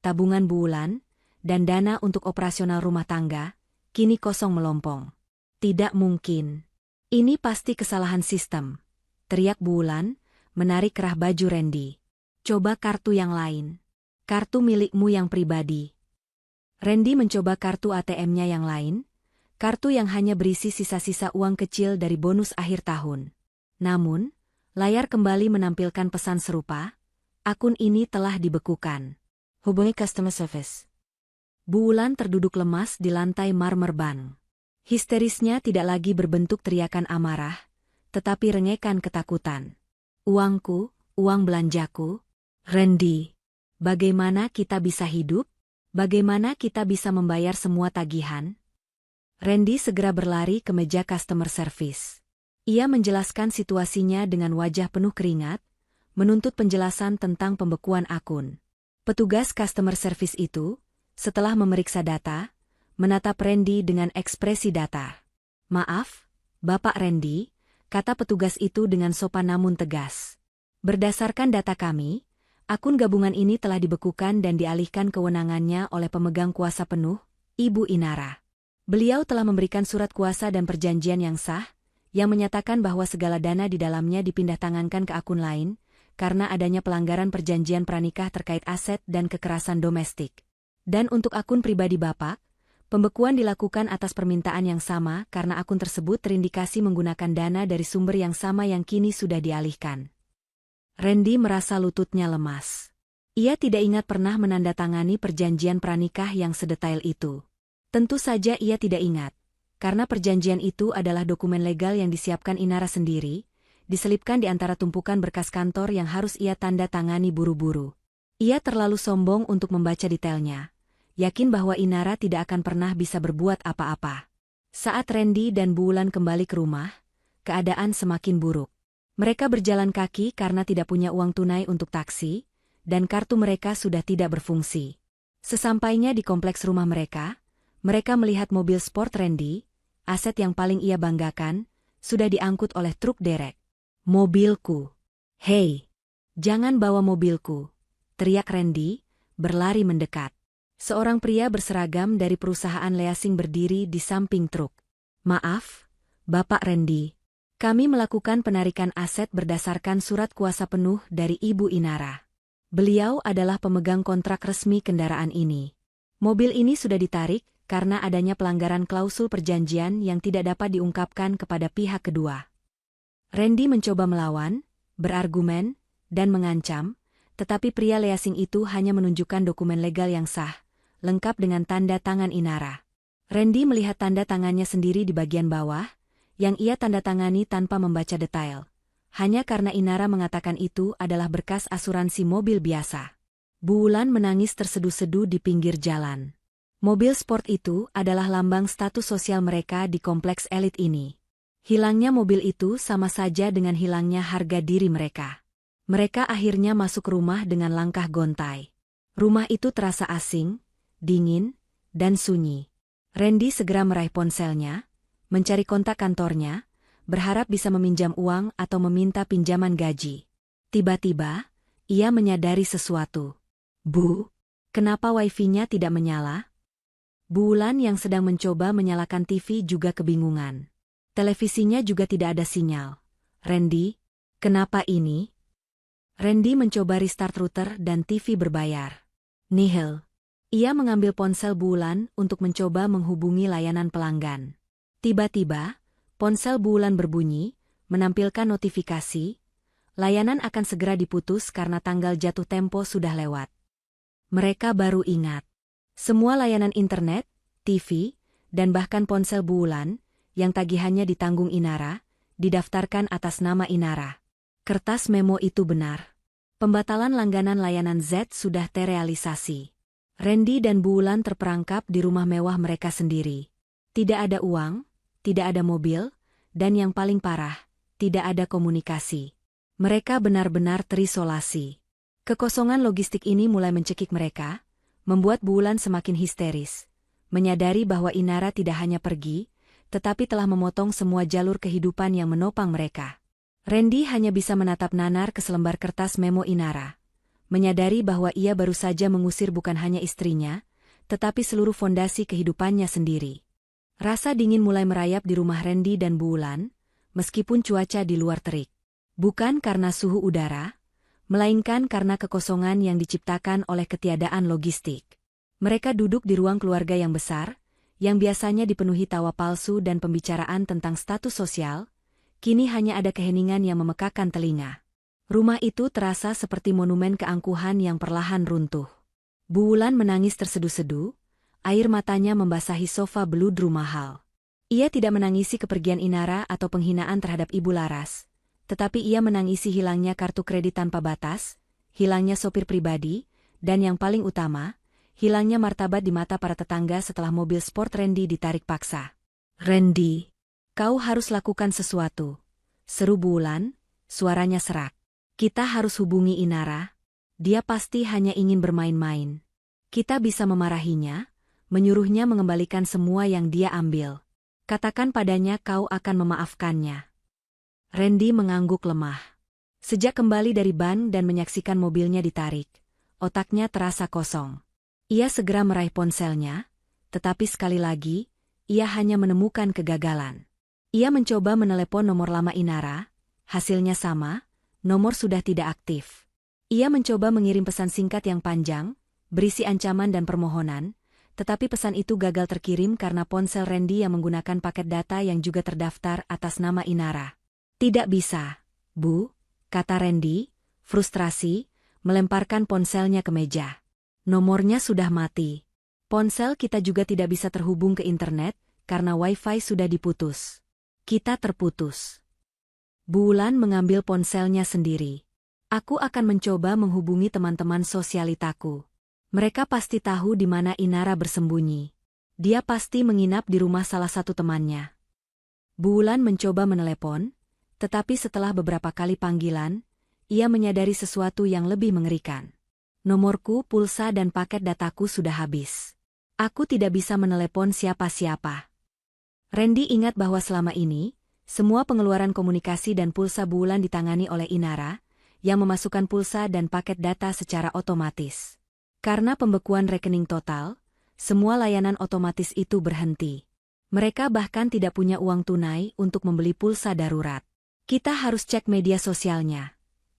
tabungan Bu Wulan, dan dana untuk operasional rumah tangga, kini kosong melompong. Tidak mungkin. Ini pasti kesalahan sistem, teriak Bu Wulan, menarik kerah baju Randy. Coba kartu yang lain. Kartu milikmu yang pribadi. Randy mencoba kartu ATM-nya yang lain, kartu yang hanya berisi sisa-sisa uang kecil dari bonus akhir tahun. Namun, layar kembali menampilkan pesan serupa, akun ini telah dibekukan. Hubungi customer service. Bu Wulan terduduk lemas di lantai marmer bank. Histerisnya tidak lagi berbentuk teriakan amarah, tetapi rengekan ketakutan. Uangku, uang belanjaku. Randy, bagaimana kita bisa hidup? Bagaimana kita bisa membayar semua tagihan? Randy segera berlari ke meja customer service. Ia menjelaskan situasinya dengan wajah penuh keringat, menuntut penjelasan tentang pembekuan akun. Petugas customer service itu, setelah memeriksa data, menatap Randy dengan ekspresi datar. Maaf, Bapak Randy, kata petugas itu dengan sopan namun tegas. Berdasarkan data kami, akun gabungan ini telah dibekukan dan dialihkan kewenangannya oleh pemegang kuasa penuh, Ibu Inara. Beliau telah memberikan surat kuasa dan perjanjian yang sah, yang menyatakan bahwa segala dana di dalamnya dipindah-tangankan ke akun lain, karena adanya pelanggaran perjanjian pranikah terkait aset dan kekerasan domestik. Dan untuk akun pribadi Bapak, pembekuan dilakukan atas permintaan yang sama karena akun tersebut terindikasi menggunakan dana dari sumber yang sama yang kini sudah dialihkan. Randy merasa lututnya lemas. Ia tidak ingat pernah menandatangani perjanjian pranikah yang sedetail itu. Tentu saja ia tidak ingat, karena perjanjian itu adalah dokumen legal yang disiapkan Inara sendiri, diselipkan di antara tumpukan berkas kantor yang harus ia tanda tangani buru-buru. Ia terlalu sombong untuk membaca detailnya, yakin bahwa Inara tidak akan pernah bisa berbuat apa-apa. Saat Randy dan Bu Wulan kembali ke rumah, keadaan semakin buruk. Mereka berjalan kaki karena tidak punya uang tunai untuk taksi, dan kartu mereka sudah tidak berfungsi. Sesampainya di kompleks rumah mereka melihat mobil sport Randy, aset yang paling ia banggakan, sudah diangkut oleh truk derek. Mobilku. Hei, jangan bawa mobilku, teriak Randy, berlari mendekat. Seorang pria berseragam dari perusahaan leasing berdiri di samping truk. Maaf, Bapak Randy. Kami melakukan penarikan aset berdasarkan surat kuasa penuh dari Ibu Inara. Beliau adalah pemegang kontrak resmi kendaraan ini. Mobil ini sudah ditarik karena adanya pelanggaran klausul perjanjian yang tidak dapat diungkapkan kepada pihak kedua. Randy mencoba melawan, berargumen, dan mengancam, tetapi pria leasing itu hanya menunjukkan dokumen legal yang sah, lengkap dengan tanda tangan Inara. Randy melihat tanda tangannya sendiri di bagian bawah, yang ia tanda tangani tanpa membaca detail. Hanya karena Inara mengatakan itu adalah berkas asuransi mobil biasa. Bu Wulan menangis terseduh-seduh di pinggir jalan. Mobil sport itu adalah lambang status sosial mereka di kompleks elit ini. Hilangnya mobil itu sama saja dengan hilangnya harga diri mereka. Mereka akhirnya masuk rumah dengan langkah gontai. Rumah itu terasa asing, dingin, dan sunyi. Randy segera meraih ponselnya, mencari kontak kantornya, berharap bisa meminjam uang atau meminta pinjaman gaji. Tiba-tiba, ia menyadari sesuatu. Bu, kenapa wifi-nya tidak menyala? Bu Wulan yang sedang mencoba menyalakan TV juga kebingungan. Televisinya juga tidak ada sinyal. Randy, kenapa ini? Randy mencoba restart router dan TV berbayar. Nihil. Ia mengambil ponsel Bulan untuk mencoba menghubungi layanan pelanggan. Tiba-tiba, ponsel Bulan berbunyi, menampilkan notifikasi. Layanan akan segera diputus karena tanggal jatuh tempo sudah lewat. Mereka baru ingat. Semua layanan internet, TV, dan bahkan ponsel Bulan, yang tagihannya ditanggung Inara, didaftarkan atas nama Inara. Kertas memo itu benar. Pembatalan langganan layanan Z sudah terrealisasi. Randy dan Bulan terperangkap di rumah mewah mereka sendiri. Tidak ada uang, tidak ada mobil, dan yang paling parah, tidak ada komunikasi. Mereka benar-benar terisolasi. Kekosongan logistik ini mulai mencekik mereka, membuat Bulan semakin histeris, menyadari bahwa Inara tidak hanya pergi, tetapi telah memotong semua jalur kehidupan yang menopang mereka. Randy hanya bisa menatap nanar ke selembar kertas memo Inara, menyadari bahwa ia baru saja mengusir bukan hanya istrinya, tetapi seluruh fondasi kehidupannya sendiri. Rasa dingin mulai merayap di rumah Randy dan Bulan, meskipun cuaca di luar terik. Bukan karena suhu udara, melainkan karena kekosongan yang diciptakan oleh ketiadaan logistik. Mereka duduk di ruang keluarga yang besar, yang biasanya dipenuhi tawa palsu dan pembicaraan tentang status sosial, kini hanya ada keheningan yang memekakan telinga. Rumah itu terasa seperti monumen keangkuhan yang perlahan runtuh. Bulan menangis terseduh-seduh, air matanya membasahi sofa beludru mahal. Ia tidak menangisi kepergian Inara atau penghinaan terhadap Ibu Laras, tetapi ia menangisi hilangnya kartu kredit tanpa batas, hilangnya sopir pribadi, dan yang paling utama, hilangnya martabat di mata para tetangga setelah mobil sport Randy ditarik paksa. "Randy, kau harus lakukan sesuatu," seru Bulan, suaranya serak. "Kita harus hubungi Inara. Dia pasti hanya ingin bermain-main. Kita bisa memarahinya, menyuruhnya mengembalikan semua yang dia ambil. Katakan padanya kau akan memaafkannya." Randy mengangguk lemah. Sejak kembali dari ban dan menyaksikan mobilnya ditarik, otaknya terasa kosong. Ia segera meraih ponselnya, tetapi sekali lagi, ia hanya menemukan kegagalan. Ia mencoba menelepon nomor lama Inara, hasilnya sama, nomor sudah tidak aktif. Ia mencoba mengirim pesan singkat yang panjang, berisi ancaman dan permohonan, tetapi pesan itu gagal terkirim karena ponsel Randy yang menggunakan paket data yang juga terdaftar atas nama Inara. "Tidak bisa, Bu," kata Randy, frustrasi, melemparkan ponselnya ke meja. "Nomornya sudah mati. Ponsel kita juga tidak bisa terhubung ke internet, karena wifi sudah diputus. Kita terputus." Bulan mengambil ponselnya sendiri. "Aku akan mencoba menghubungi teman-teman sosialitaku. Mereka pasti tahu di mana Inara bersembunyi. Dia pasti menginap di rumah salah satu temannya." Bulan mencoba menelepon, tetapi setelah beberapa kali panggilan, ia menyadari sesuatu yang lebih mengerikan. "Nomorku, pulsa dan paket dataku sudah habis. Aku tidak bisa menelepon siapa-siapa." Randy ingat bahwa selama ini, semua pengeluaran komunikasi dan pulsa Bulan ditangani oleh Inara, yang memasukkan pulsa dan paket data secara otomatis. Karena pembekuan rekening total, semua layanan otomatis itu berhenti. Mereka bahkan tidak punya uang tunai untuk membeli pulsa darurat. "Kita harus cek media sosialnya,"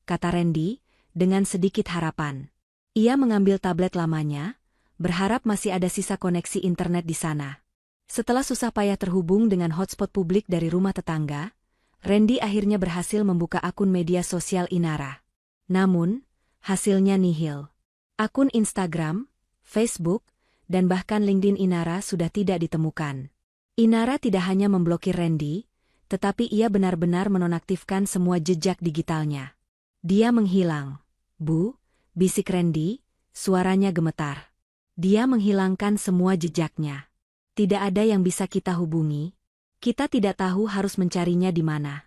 kata Randy, dengan sedikit harapan. Ia mengambil tablet lamanya, berharap masih ada sisa koneksi internet di sana. Setelah susah payah terhubung dengan hotspot publik dari rumah tetangga, Randy akhirnya berhasil membuka akun media sosial Inara. Namun, hasilnya nihil. Akun Instagram, Facebook, dan bahkan LinkedIn Inara sudah tidak ditemukan. Inara tidak hanya memblokir Randy, tetapi ia benar-benar menonaktifkan semua jejak digitalnya. "Dia menghilang, Bu," bisik Randy, suaranya gemetar. "Dia menghilangkan semua jejaknya. Tidak ada yang bisa kita hubungi. Kita tidak tahu harus mencarinya di mana."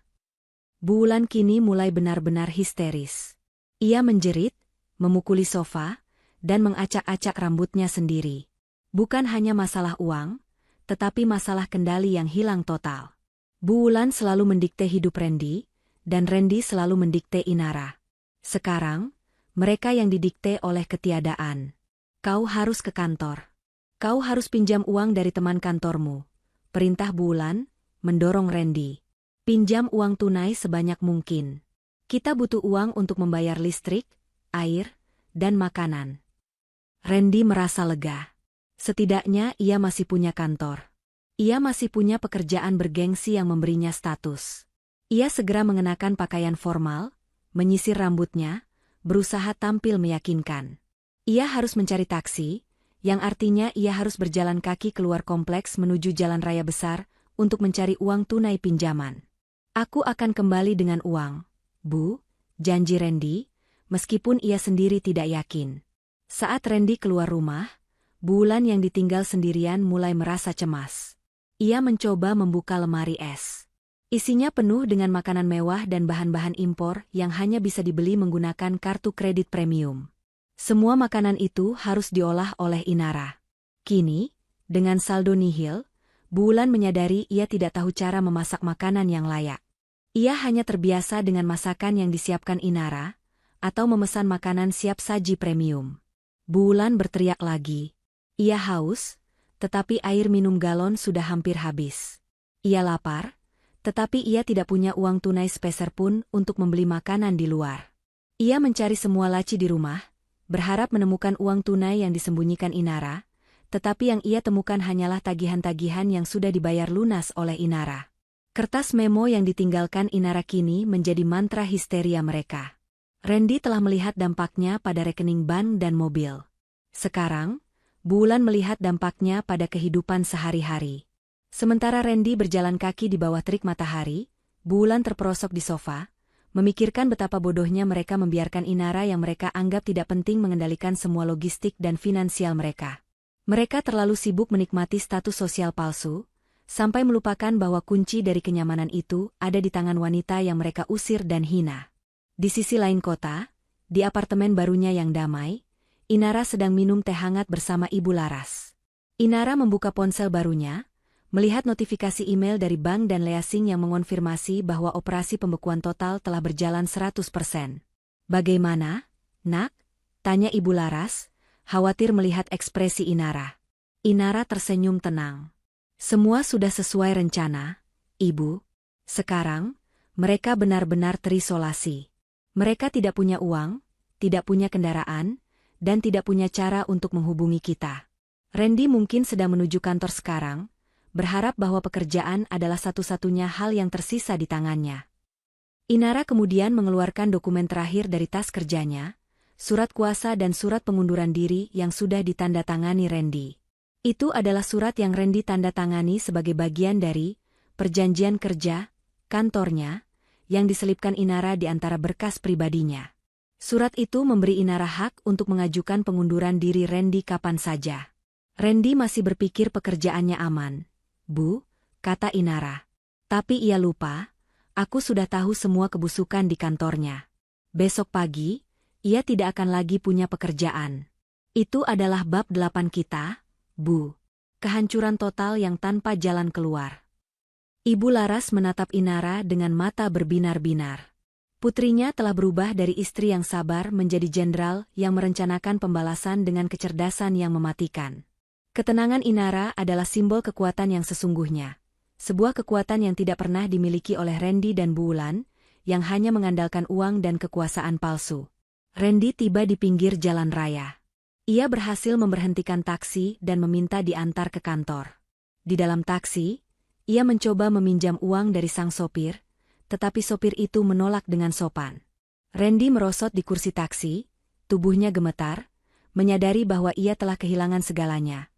Bulan kini mulai benar-benar histeris. Ia menjerit, memukuli sofa, dan mengacak-acak rambutnya sendiri. Bukan hanya masalah uang, tetapi masalah kendali yang hilang total. Bulan selalu mendikte hidup Randy, dan Randy selalu mendikte Inara. Sekarang, mereka yang didikte oleh ketiadaan. "Kau harus ke kantor. Kau harus pinjam uang dari teman kantormu," perintah Bulan, mendorong Randy. Pinjam uang tunai sebanyak mungkin. Kita butuh uang untuk membayar listrik, air, dan makanan. Randy merasa lega. Setidaknya ia masih punya kantor. Ia masih punya pekerjaan bergengsi yang memberinya status. Ia segera mengenakan pakaian formal, menyisir rambutnya, berusaha tampil meyakinkan. Ia harus mencari taksi, yang artinya ia harus berjalan kaki keluar kompleks menuju jalan raya besar untuk mencari uang tunai pinjaman. Aku akan kembali dengan uang, Bu, janji Randy, meskipun ia sendiri tidak yakin. Saat Randy keluar rumah, Bulan yang ditinggal sendirian mulai merasa cemas. Ia mencoba membuka lemari es. Isinya penuh dengan makanan mewah dan bahan-bahan impor yang hanya bisa dibeli menggunakan kartu kredit premium. Semua makanan itu harus diolah oleh Inara. Kini, dengan saldo nihil, Bulan menyadari ia tidak tahu cara memasak makanan yang layak. Ia hanya terbiasa dengan masakan yang disiapkan Inara, atau memesan makanan siap saji premium. Bulan berteriak lagi. Ia haus, tetapi air minum galon sudah hampir habis. Ia lapar, tetapi ia tidak punya uang tunai sepeser pun untuk membeli makanan di luar. Ia mencari semua laci di rumah, berharap menemukan uang tunai yang disembunyikan Inara, tetapi yang ia temukan hanyalah tagihan-tagihan yang sudah dibayar lunas oleh Inara. Kertas memo yang ditinggalkan Inara kini menjadi mantra histeria mereka. Randy telah melihat dampaknya pada rekening bank dan mobil. Sekarang, Bulan melihat dampaknya pada kehidupan sehari-hari. Sementara Randy berjalan kaki di bawah terik matahari, Bulan terperosok di sofa, memikirkan betapa bodohnya mereka membiarkan Inara yang mereka anggap tidak penting mengendalikan semua logistik dan finansial mereka. Mereka terlalu sibuk menikmati status sosial palsu, sampai melupakan bahwa kunci dari kenyamanan itu ada di tangan wanita yang mereka usir dan hina. Di sisi lain kota, di apartemen barunya yang damai, Inara sedang minum teh hangat bersama Ibu Laras. Inara membuka ponsel barunya, melihat notifikasi email dari bank dan leasing yang mengonfirmasi bahwa operasi pembekuan total telah berjalan 100%. Bagaimana, Nak? Tanya Ibu Laras, khawatir melihat ekspresi Inara. Inara tersenyum tenang. Semua sudah sesuai rencana, Ibu. Sekarang, mereka benar-benar terisolasi. Mereka tidak punya uang, tidak punya kendaraan, dan tidak punya cara untuk menghubungi kita. Randy mungkin sedang menuju kantor sekarang, berharap bahwa pekerjaan adalah satu-satunya hal yang tersisa di tangannya. Inara kemudian mengeluarkan dokumen terakhir dari tas kerjanya, surat kuasa dan surat pengunduran diri yang sudah ditandatangani Randy. Itu adalah surat yang Randy tanda tangani sebagai bagian dari perjanjian kerja kantornya yang diselipkan Inara di antara berkas pribadinya. Surat itu memberi Inara hak untuk mengajukan pengunduran diri Randy kapan saja. Randy masih berpikir pekerjaannya aman. Bu, kata Inara. Tapi ia lupa, aku sudah tahu semua kebusukan di kantornya. Besok pagi, ia tidak akan lagi punya pekerjaan. Itu adalah bab 8 kita, Bu. Kehancuran total yang tanpa jalan keluar. Ibu Laras menatap Inara dengan mata berbinar-binar. Putrinya telah berubah dari istri yang sabar menjadi jenderal yang merencanakan pembalasan dengan kecerdasan yang mematikan. Ketenangan Inara adalah simbol kekuatan yang sesungguhnya. Sebuah kekuatan yang tidak pernah dimiliki oleh Randy dan Bulan, yang hanya mengandalkan uang dan kekuasaan palsu. Randy tiba di pinggir jalan raya. Ia berhasil memberhentikan taksi dan meminta diantar ke kantor. Di dalam taksi, ia mencoba meminjam uang dari sang sopir, tetapi sopir itu menolak dengan sopan. Randy merosot di kursi taksi, tubuhnya gemetar, menyadari bahwa ia telah kehilangan segalanya,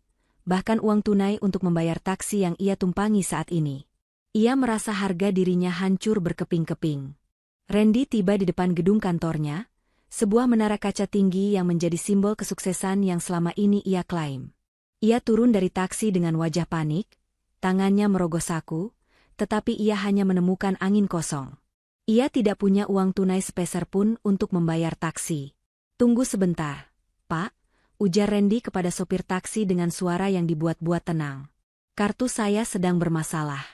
bahkan uang tunai untuk membayar taksi yang ia tumpangi saat ini. Ia merasa harga dirinya hancur berkeping-keping. Randy tiba di depan gedung kantornya, sebuah menara kaca tinggi yang menjadi simbol kesuksesan yang selama ini ia klaim. Ia turun dari taksi dengan wajah panik, tangannya merogoh saku, tetapi ia hanya menemukan angin kosong. Ia tidak punya uang tunai sepeser pun untuk membayar taksi. Tunggu sebentar, Pak, ujar Randy kepada sopir taksi dengan suara yang dibuat-buat tenang. Kartu saya sedang bermasalah.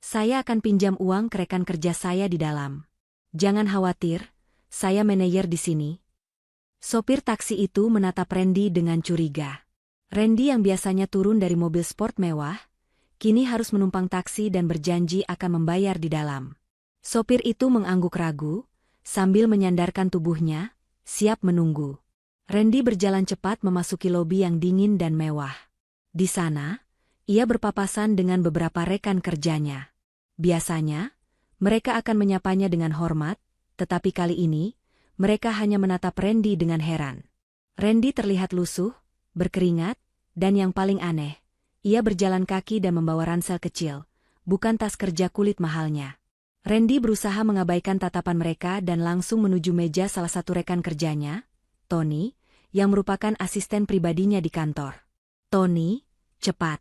Saya akan pinjam uang ke rekan kerja saya di dalam. Jangan khawatir, saya manajer di sini. Sopir taksi itu menatap Randy dengan curiga. Randy yang biasanya turun dari mobil sport mewah, kini harus menumpang taksi dan berjanji akan membayar di dalam. Sopir itu mengangguk ragu, sambil menyandarkan tubuhnya, siap menunggu. Randy berjalan cepat memasuki lobi yang dingin dan mewah. Di sana, ia berpapasan dengan beberapa rekan kerjanya. Biasanya, mereka akan menyapanya dengan hormat, tetapi kali ini, mereka hanya menatap Randy dengan heran. Randy terlihat lusuh, berkeringat, dan yang paling aneh, ia berjalan kaki dan membawa ransel kecil, bukan tas kerja kulit mahalnya. Randy berusaha mengabaikan tatapan mereka dan langsung menuju meja salah satu rekan kerjanya, Tony, yang merupakan asisten pribadinya di kantor. Tony, cepat.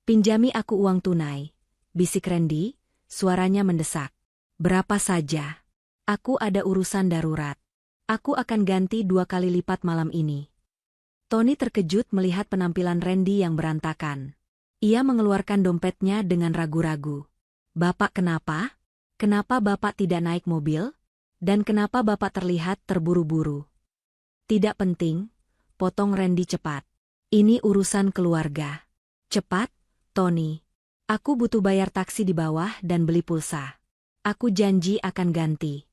Pinjami aku uang tunai, bisik Randy, suaranya mendesak. Berapa saja? Aku ada urusan darurat. Aku akan ganti 2 kali lipat malam ini. Tony terkejut melihat penampilan Randy yang berantakan. Ia mengeluarkan dompetnya dengan ragu-ragu. Bapak kenapa? Kenapa Bapak tidak naik mobil? Dan kenapa Bapak terlihat terburu-buru? Tidak penting, potong Randy cepat. Ini urusan keluarga. Cepat, Tony. Aku butuh bayar taksi di bawah dan beli pulsa. Aku janji akan ganti.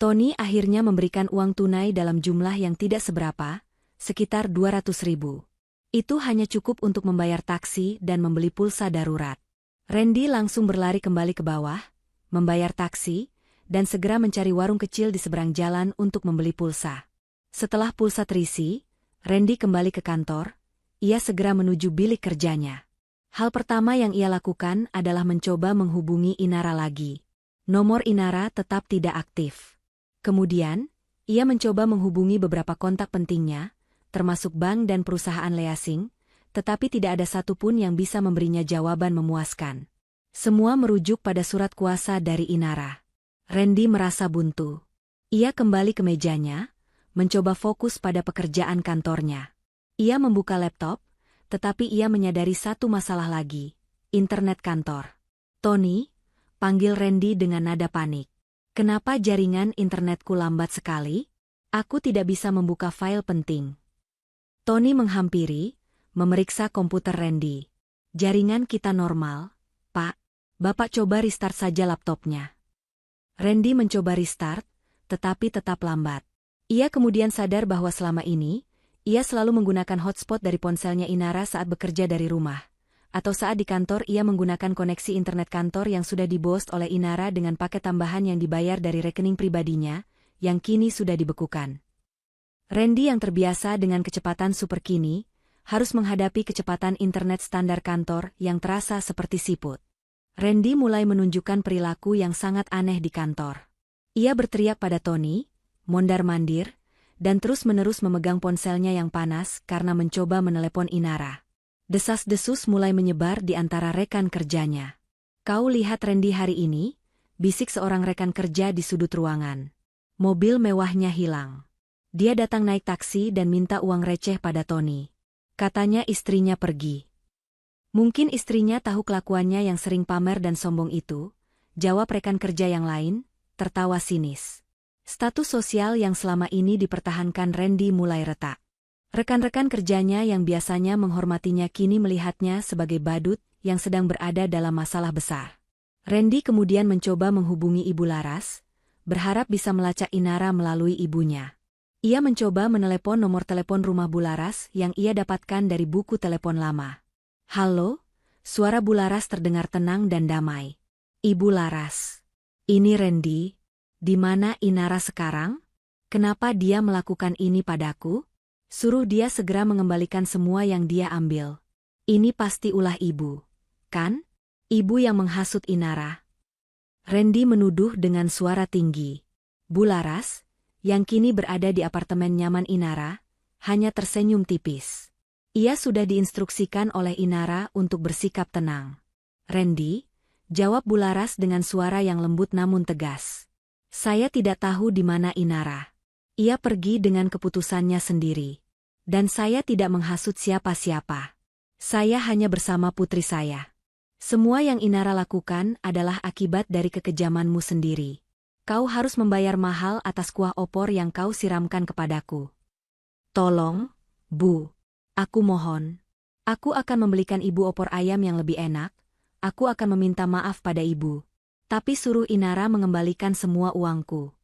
Tony akhirnya memberikan uang tunai dalam jumlah yang tidak seberapa, sekitar 200.000. Itu hanya cukup untuk membayar taksi dan membeli pulsa darurat. Randy langsung berlari kembali ke bawah, membayar taksi, dan segera mencari warung kecil di seberang jalan untuk membeli pulsa. Setelah pulsa terisi, Randy kembali ke kantor. Ia segera menuju bilik kerjanya. Hal pertama yang ia lakukan adalah mencoba menghubungi Inara lagi. Nomor Inara tetap tidak aktif. Kemudian, ia mencoba menghubungi beberapa kontak pentingnya, termasuk bank dan perusahaan leasing, tetapi tidak ada satupun yang bisa memberinya jawaban memuaskan. Semua merujuk pada surat kuasa dari Inara. Randy merasa buntu. Ia kembali ke mejanya, mencoba fokus pada pekerjaan kantornya. Ia membuka laptop, tetapi ia menyadari satu masalah lagi, internet kantor. Tony, panggil Randy dengan nada panik. Kenapa jaringan internetku lambat sekali? Aku tidak bisa membuka file penting. Tony menghampiri, memeriksa komputer Randy. Jaringan kita normal, Pak. Bapak coba restart saja laptopnya. Randy mencoba restart, tetapi tetap lambat. Ia kemudian sadar bahwa selama ini, ia selalu menggunakan hotspot dari ponselnya Inara saat bekerja dari rumah. Atau saat di kantor ia menggunakan koneksi internet kantor yang sudah di-boost oleh Inara dengan paket tambahan yang dibayar dari rekening pribadinya, yang kini sudah dibekukan. Randy yang terbiasa dengan kecepatan super kini, harus menghadapi kecepatan internet standar kantor yang terasa seperti siput. Randy mulai menunjukkan perilaku yang sangat aneh di kantor. Ia berteriak pada Tony, mondar-mandir, dan terus-menerus memegang ponselnya yang panas karena mencoba menelepon Inara. Desas-desus mulai menyebar di antara rekan kerjanya. Kau lihat Randy hari ini? Bisik seorang rekan kerja di sudut ruangan. Mobil mewahnya hilang. Dia datang naik taksi dan minta uang receh pada Tony. Katanya istrinya pergi. Mungkin istrinya tahu kelakuannya yang sering pamer dan sombong itu, jawab rekan kerja yang lain, tertawa sinis. Status sosial yang selama ini dipertahankan Randy mulai retak. Rekan-rekan kerjanya yang biasanya menghormatinya kini melihatnya sebagai badut yang sedang berada dalam masalah besar. Randy kemudian mencoba menghubungi Ibu Laras, berharap bisa melacak Inara melalui ibunya. Ia mencoba menelepon nomor telepon rumah Bu Laras yang ia dapatkan dari buku telepon lama. Halo, suara Bu Laras terdengar tenang dan damai. Ibu Laras. Ini Randy. Di mana Inara sekarang? Kenapa dia melakukan ini padaku? Suruh dia segera mengembalikan semua yang dia ambil. Ini pasti ulah ibu, kan? Ibu yang menghasut Inara. Randy menuduh dengan suara tinggi. Bu Laras, yang kini berada di apartemen nyaman Inara, hanya tersenyum tipis. Ia sudah diinstruksikan oleh Inara untuk bersikap tenang. Randy, jawab Bu Laras dengan suara yang lembut namun tegas. Saya tidak tahu di mana Inara. Ia pergi dengan keputusannya sendiri. Dan saya tidak menghasut siapa-siapa. Saya hanya bersama putri saya. Semua yang Inara lakukan adalah akibat dari kekejamanmu sendiri. Kau harus membayar mahal atas kuah opor yang kau siramkan kepadaku. Tolong, Bu. Aku mohon. Aku akan membelikan ibu opor ayam yang lebih enak, Aku akan meminta maaf pada ibu. Tapi suruh Inara mengembalikan semua uangku.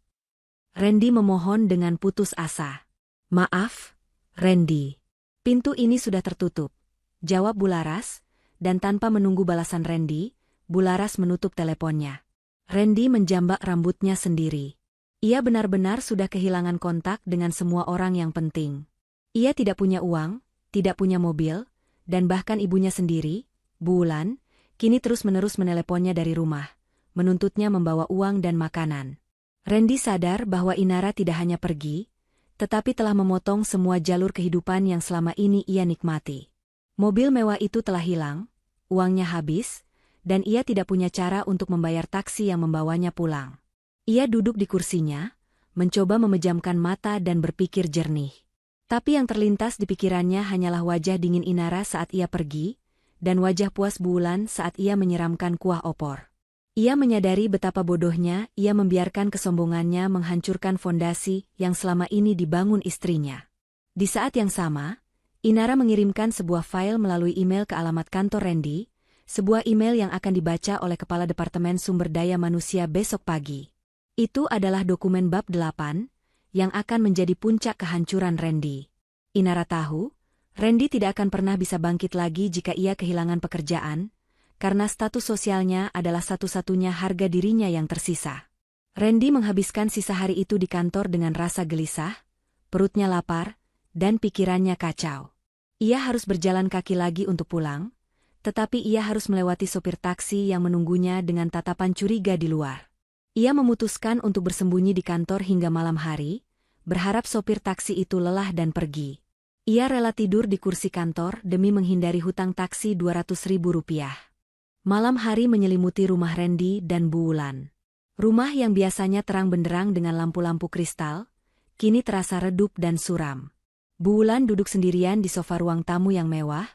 Randy memohon dengan putus asa. Maaf, Randy. Pintu ini sudah tertutup, jawab Bularas, dan tanpa menunggu balasan Randy, Bularas menutup teleponnya. Randy menjambak rambutnya sendiri. Ia benar-benar sudah kehilangan kontak dengan semua orang yang penting. Ia tidak punya uang, tidak punya mobil, dan bahkan ibunya sendiri, Bu Wulan, kini terus-menerus meneleponnya dari rumah, menuntutnya membawa uang dan makanan. Randy sadar bahwa Inara tidak hanya pergi, tetapi telah memotong semua jalur kehidupan yang selama ini ia nikmati. Mobil mewah itu telah hilang, uangnya habis, dan ia tidak punya cara untuk membayar taksi yang membawanya pulang. Ia duduk di kursinya, mencoba memejamkan mata dan berpikir jernih. Tapi yang terlintas di pikirannya hanyalah wajah dingin Inara saat ia pergi, dan wajah puas Bu Wulan saat ia menyiramkan kuah opor. Ia menyadari betapa bodohnya ia membiarkan kesombongannya menghancurkan fondasi yang selama ini dibangun istrinya. Di saat yang sama, Inara mengirimkan sebuah file melalui email ke alamat kantor Randy, sebuah email yang akan dibaca oleh Kepala Departemen Sumber Daya Manusia besok pagi. Itu adalah dokumen bab 8, yang akan menjadi puncak kehancuran Randy. Inara tahu, Randy tidak akan pernah bisa bangkit lagi jika ia kehilangan pekerjaan, karena status sosialnya adalah satu-satunya harga dirinya yang tersisa. Randy menghabiskan sisa hari itu di kantor dengan rasa gelisah, perutnya lapar, dan pikirannya kacau. Ia harus berjalan kaki lagi untuk pulang, tetapi ia harus melewati sopir taksi yang menunggunya dengan tatapan curiga di luar. Ia memutuskan untuk bersembunyi di kantor hingga malam hari, berharap sopir taksi itu lelah dan pergi. Ia rela tidur di kursi kantor demi menghindari hutang taksi Rp200.000. Malam hari menyelimuti rumah Randy dan Bu Wulan. Rumah yang biasanya terang benderang dengan lampu-lampu kristal, kini terasa redup dan suram. Bu Wulan duduk sendirian di sofa ruang tamu yang mewah,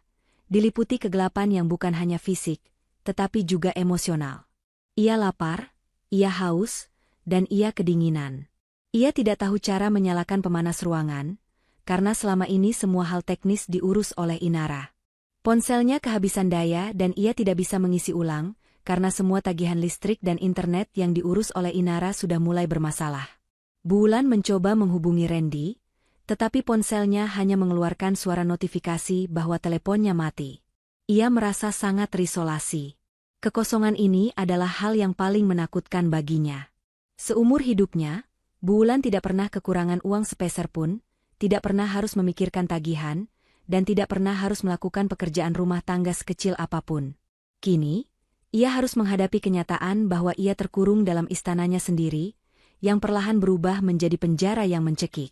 diliputi kegelapan yang bukan hanya fisik, tetapi juga emosional. Ia lapar, ia haus, dan ia kedinginan. Ia tidak tahu cara menyalakan pemanas ruangan, karena selama ini semua hal teknis diurus oleh Inara. Ponselnya kehabisan daya dan ia tidak bisa mengisi ulang, karena semua tagihan listrik dan internet yang diurus oleh Inara sudah mulai bermasalah. Bu Wulan mencoba menghubungi Randy, tetapi ponselnya hanya mengeluarkan suara notifikasi bahwa teleponnya mati. Ia merasa sangat terisolasi. Kekosongan ini adalah hal yang paling menakutkan baginya. Seumur hidupnya, Bu Wulan tidak pernah kekurangan uang sepeser pun, tidak pernah harus memikirkan tagihan, dan tidak pernah harus melakukan pekerjaan rumah tangga sekecil apapun. Kini, ia harus menghadapi kenyataan bahwa ia terkurung dalam istananya sendiri, yang perlahan berubah menjadi penjara yang mencekik.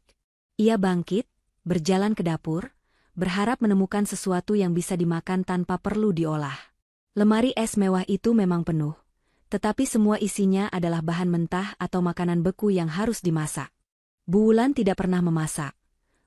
Ia bangkit, berjalan ke dapur, berharap menemukan sesuatu yang bisa dimakan tanpa perlu diolah. Lemari es mewah itu memang penuh, tetapi semua isinya adalah bahan mentah atau makanan beku yang harus dimasak. Bu Wulan tidak pernah memasak.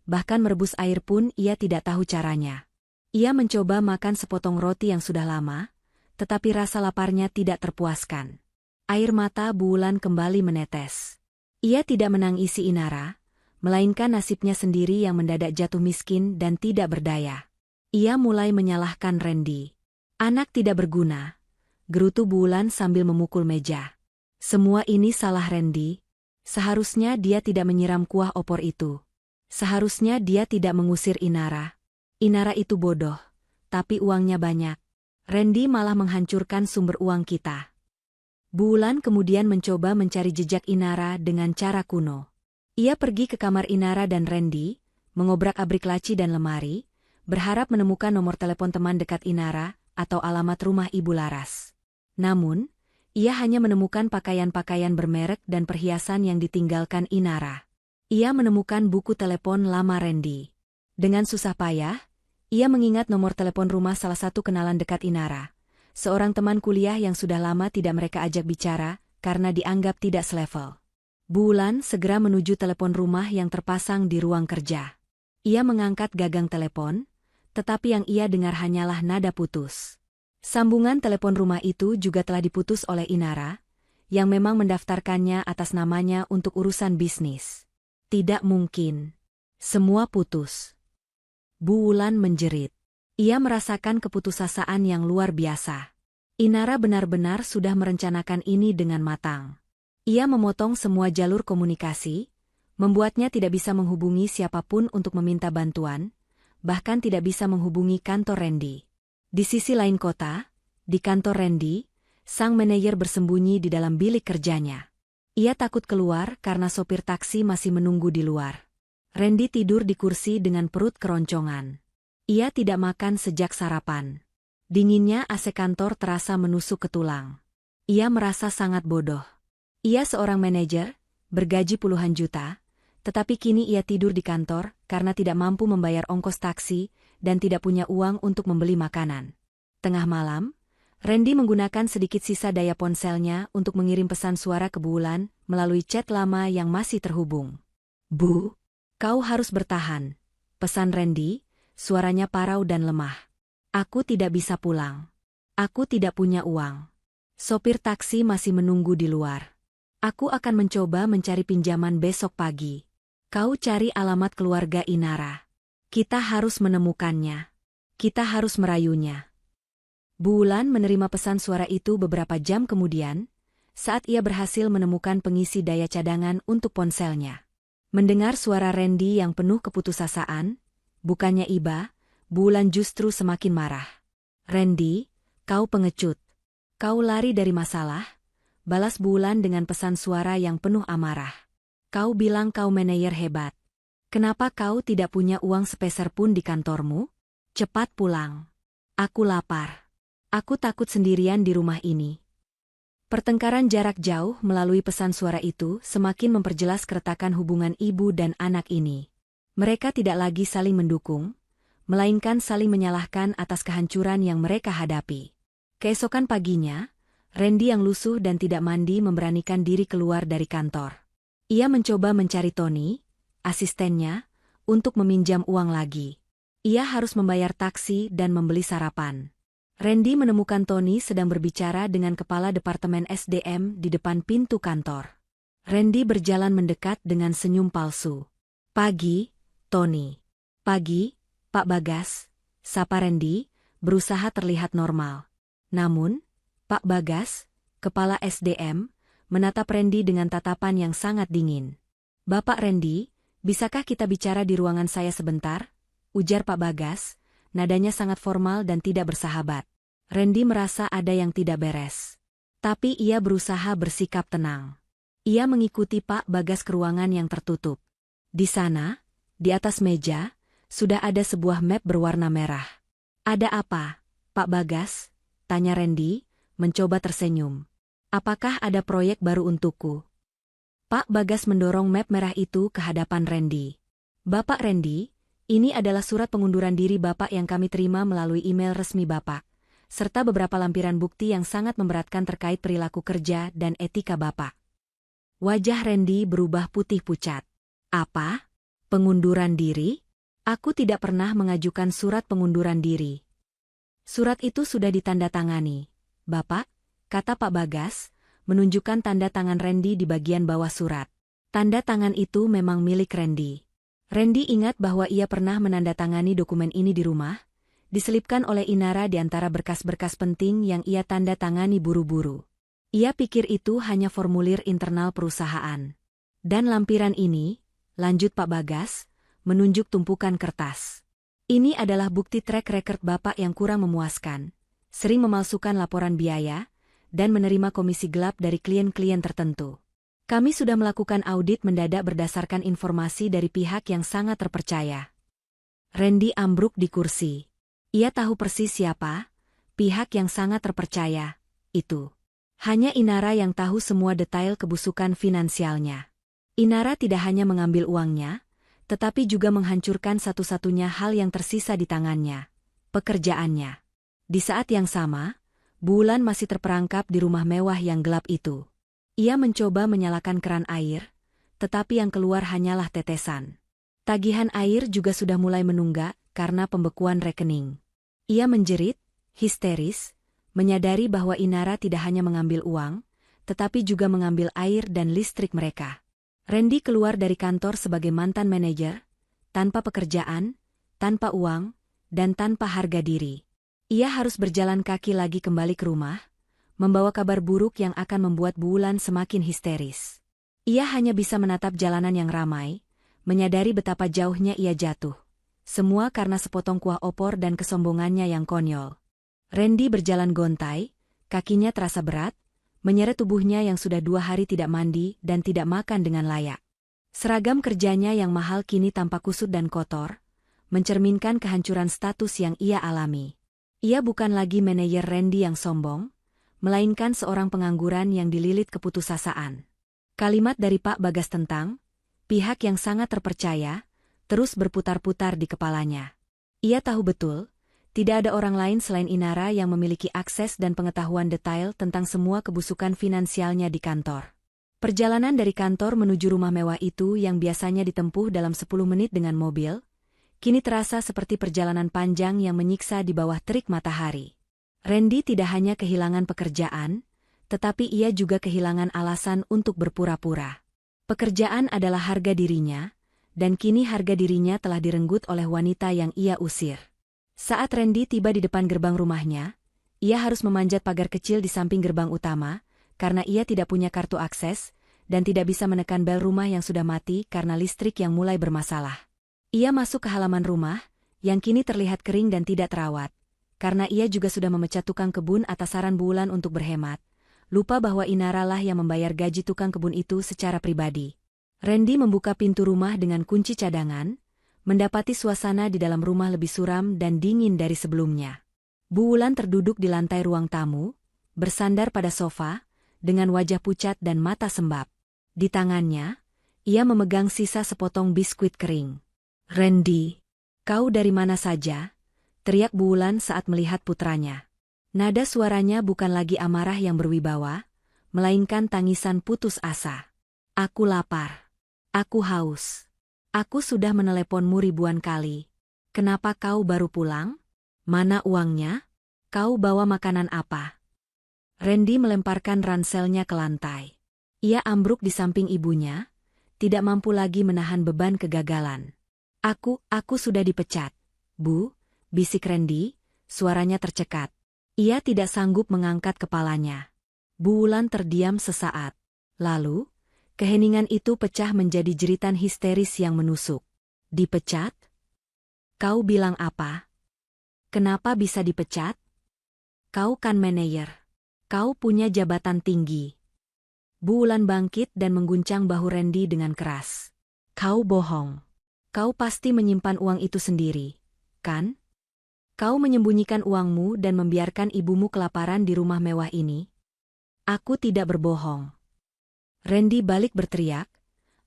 Bahkan merebus air pun ia tidak tahu caranya. Ia mencoba makan sepotong roti yang sudah lama, tetapi rasa laparnya tidak terpuaskan. Air mata Bu Wulan kembali menetes. Ia tidak menangisi Inara, melainkan nasibnya sendiri yang mendadak jatuh miskin dan tidak berdaya. Ia mulai menyalahkan Randy. Anak tidak berguna, gerutu Bu Wulan sambil memukul meja. Semua ini salah Randy. Seharusnya dia tidak menyiram kuah opor itu. Seharusnya dia tidak mengusir Inara. Inara itu bodoh, tapi uangnya banyak. Randy malah menghancurkan sumber uang kita. Bu Wulan kemudian mencoba mencari jejak Inara dengan cara kuno. Ia pergi ke kamar Inara dan Randy, mengobrak-abrik laci dan lemari, berharap menemukan nomor telepon teman dekat Inara atau alamat rumah Ibu Laras. Namun, ia hanya menemukan pakaian-pakaian bermerek dan perhiasan yang ditinggalkan Inara. Ia menemukan buku telepon lama Randy. Dengan susah payah, ia mengingat nomor telepon rumah salah satu kenalan dekat Inara, seorang teman kuliah yang sudah lama tidak mereka ajak bicara karena dianggap tidak selevel. Bu Wulan segera menuju telepon rumah yang terpasang di ruang kerja. Ia mengangkat gagang telepon, tetapi yang ia dengar hanyalah nada putus. Sambungan telepon rumah itu juga telah diputus oleh Inara, yang memang mendaftarkannya atas namanya untuk urusan bisnis. Tidak mungkin. Semua putus. Bu Wulan menjerit. Ia merasakan keputusasaan yang luar biasa. Inara benar-benar sudah merencanakan ini dengan matang. Ia memotong semua jalur komunikasi, membuatnya tidak bisa menghubungi siapapun untuk meminta bantuan, bahkan tidak bisa menghubungi kantor Randy. Di sisi lain kota, di kantor Randy, sang manajer bersembunyi di dalam bilik kerjanya. Ia takut keluar karena sopir taksi masih menunggu di luar. Randy tidur di kursi dengan perut keroncongan. Ia tidak makan sejak sarapan. Dinginnya AC kantor terasa menusuk ke tulang. Ia merasa sangat bodoh. Ia seorang manajer, bergaji puluhan juta, tetapi kini ia tidur di kantor karena tidak mampu membayar ongkos taksi dan tidak punya uang untuk membeli makanan. Tengah malam, Randy menggunakan sedikit sisa daya ponselnya untuk mengirim pesan suara ke Bulan melalui chat lama yang masih terhubung. "Bu, kau harus bertahan," pesan Randy, suaranya parau dan lemah. "Aku tidak bisa pulang. Aku tidak punya uang. Sopir taksi masih menunggu di luar. Aku akan mencoba mencari pinjaman besok pagi. Kau cari alamat keluarga Inara. Kita harus menemukannya. Kita harus merayunya." Bulan menerima pesan suara itu beberapa jam kemudian, saat ia berhasil menemukan pengisi daya cadangan untuk ponselnya. Mendengar suara Randy yang penuh keputusasaan, bukannya iba, Bulan justru semakin marah. "Randy, kau pengecut. Kau lari dari masalah," balas Bulan dengan pesan suara yang penuh amarah. "Kau bilang kau manajer hebat. Kenapa kau tidak punya uang sepeser pun di kantormu? Cepat pulang. Aku lapar. Aku takut sendirian di rumah ini." Pertengkaran jarak jauh melalui pesan suara itu semakin memperjelas keretakan hubungan ibu dan anak ini. Mereka tidak lagi saling mendukung, melainkan saling menyalahkan atas kehancuran yang mereka hadapi. Keesokan paginya, Randy yang lusuh dan tidak mandi memberanikan diri keluar dari kantor. Ia mencoba mencari Tony, asistennya, untuk meminjam uang lagi. Ia harus membayar taksi dan membeli sarapan. Randy menemukan Tony sedang berbicara dengan kepala Departemen SDM di depan pintu kantor. Randy berjalan mendekat dengan senyum palsu. "Pagi, Tony." "Pagi, Pak Bagas," sapa Randy, berusaha terlihat normal. Namun, Pak Bagas, kepala SDM, menatap Randy dengan tatapan yang sangat dingin. "Bapak Randy, bisakah kita bicara di ruangan saya sebentar?" ujar Pak Bagas, nadanya sangat formal dan tidak bersahabat. Randy merasa ada yang tidak beres. Tapi ia berusaha bersikap tenang. Ia mengikuti Pak Bagas ke ruangan yang tertutup. Di sana, di atas meja, sudah ada sebuah map berwarna merah. "Ada apa, Pak Bagas?" tanya Randy, mencoba tersenyum. "Apakah ada proyek baru untukku?" Pak Bagas mendorong map merah itu ke hadapan Randy. "Bapak Randy, ini adalah surat pengunduran diri Bapak yang kami terima melalui email resmi Bapak, serta beberapa lampiran bukti yang sangat memberatkan terkait perilaku kerja dan etika Bapak." Wajah Randy berubah putih pucat. "Apa? Pengunduran diri? Aku tidak pernah mengajukan surat pengunduran diri." "Surat itu sudah ditandatangani, Bapak," kata Pak Bagas, menunjukkan tanda tangan Randy di bagian bawah surat. Tanda tangan itu memang milik Randy. Randy ingat bahwa ia pernah menandatangani dokumen ini di rumah, diselipkan oleh Inara di antara berkas-berkas penting yang ia tanda tangani buru-buru. Ia pikir itu hanya formulir internal perusahaan. "Dan lampiran ini," lanjut Pak Bagas, menunjuk tumpukan kertas. "Ini adalah bukti track record Bapak yang kurang memuaskan, sering memalsukan laporan biaya, dan menerima komisi gelap dari klien-klien tertentu. Kami sudah melakukan audit mendadak berdasarkan informasi dari pihak yang sangat terpercaya." Randy ambruk di kursi. Ia tahu persis siapa pihak yang sangat terpercaya itu. Hanya Inara yang tahu semua detail kebusukan finansialnya. Inara tidak hanya mengambil uangnya, tetapi juga menghancurkan satu-satunya hal yang tersisa di tangannya, pekerjaannya. Di saat yang sama, Bulan masih terperangkap di rumah mewah yang gelap itu. Ia mencoba menyalakan keran air, tetapi yang keluar hanyalah tetesan. Tagihan air juga sudah mulai menunggak karena pembekuan rekening. Ia menjerit, histeris, menyadari bahwa Inara tidak hanya mengambil uang, tetapi juga mengambil air dan listrik mereka. Randy keluar dari kantor sebagai mantan manajer, tanpa pekerjaan, tanpa uang, dan tanpa harga diri. Ia harus berjalan kaki lagi kembali ke rumah, membawa kabar buruk yang akan membuat Bu Wulan semakin histeris. Ia hanya bisa menatap jalanan yang ramai, menyadari betapa jauhnya ia jatuh. Semua karena sepotong kuah opor dan kesombongannya yang konyol. Randy berjalan gontai, kakinya terasa berat, menyeret tubuhnya yang sudah 2 hari tidak mandi dan tidak makan dengan layak. Seragam kerjanya yang mahal kini tampak kusut dan kotor, mencerminkan kehancuran status yang ia alami. Ia bukan lagi manajer Randy yang sombong, melainkan seorang pengangguran yang dililit keputusasaan. Kalimat dari Pak Bagas tentang pihak yang sangat terpercaya terus berputar-putar di kepalanya. Ia tahu betul, tidak ada orang lain selain Inara yang memiliki akses dan pengetahuan detail tentang semua kebusukan finansialnya di kantor. Perjalanan dari kantor menuju rumah mewah itu yang biasanya ditempuh dalam 10 menit dengan mobil, kini terasa seperti perjalanan panjang yang menyiksa di bawah terik matahari. Randy tidak hanya kehilangan pekerjaan, tetapi ia juga kehilangan alasan untuk berpura-pura. Pekerjaan adalah harga dirinya, dan kini harga dirinya telah direnggut oleh wanita yang ia usir. Saat Randy tiba di depan gerbang rumahnya, ia harus memanjat pagar kecil di samping gerbang utama, karena ia tidak punya kartu akses, dan tidak bisa menekan bel rumah yang sudah mati karena listrik yang mulai bermasalah. Ia masuk ke halaman rumah, yang kini terlihat kering dan tidak terawat, karena ia juga sudah memecat tukang kebun atas saran Bu Wulan untuk berhemat, lupa bahwa Inara lah yang membayar gaji tukang kebun itu secara pribadi. Randy membuka pintu rumah dengan kunci cadangan, mendapati suasana di dalam rumah lebih suram dan dingin dari sebelumnya. Bu Wulan terduduk di lantai ruang tamu, bersandar pada sofa, dengan wajah pucat dan mata sembab. Di tangannya, ia memegang sisa sepotong biskuit kering. "Randy, kau dari mana saja?" teriak Bu Wulan saat melihat putranya. Nada suaranya bukan lagi amarah yang berwibawa, melainkan tangisan putus asa. "Aku lapar. Aku haus. Aku sudah meneleponmu ribuan kali. Kenapa kau baru pulang? Mana uangnya? Kau bawa makanan apa?" Randy melemparkan ranselnya ke lantai. Ia ambruk di samping ibunya, tidak mampu lagi menahan beban kegagalan. Aku sudah dipecat, Bu," bisik Randy, suaranya tercekat. Ia tidak sanggup mengangkat kepalanya. Bu Wulan terdiam sesaat. Lalu, keheningan itu pecah menjadi jeritan histeris yang menusuk. "Dipecat? Kau bilang apa? Kenapa bisa dipecat? Kau kan manajer. Kau punya jabatan tinggi." Bu Wulan bangkit dan mengguncang bahu Randy dengan keras. "Kau bohong. Kau pasti menyimpan uang itu sendiri, kan? Kau menyembunyikan uangmu dan membiarkan ibumu kelaparan di rumah mewah ini?" "Aku tidak berbohong." Randy balik berteriak,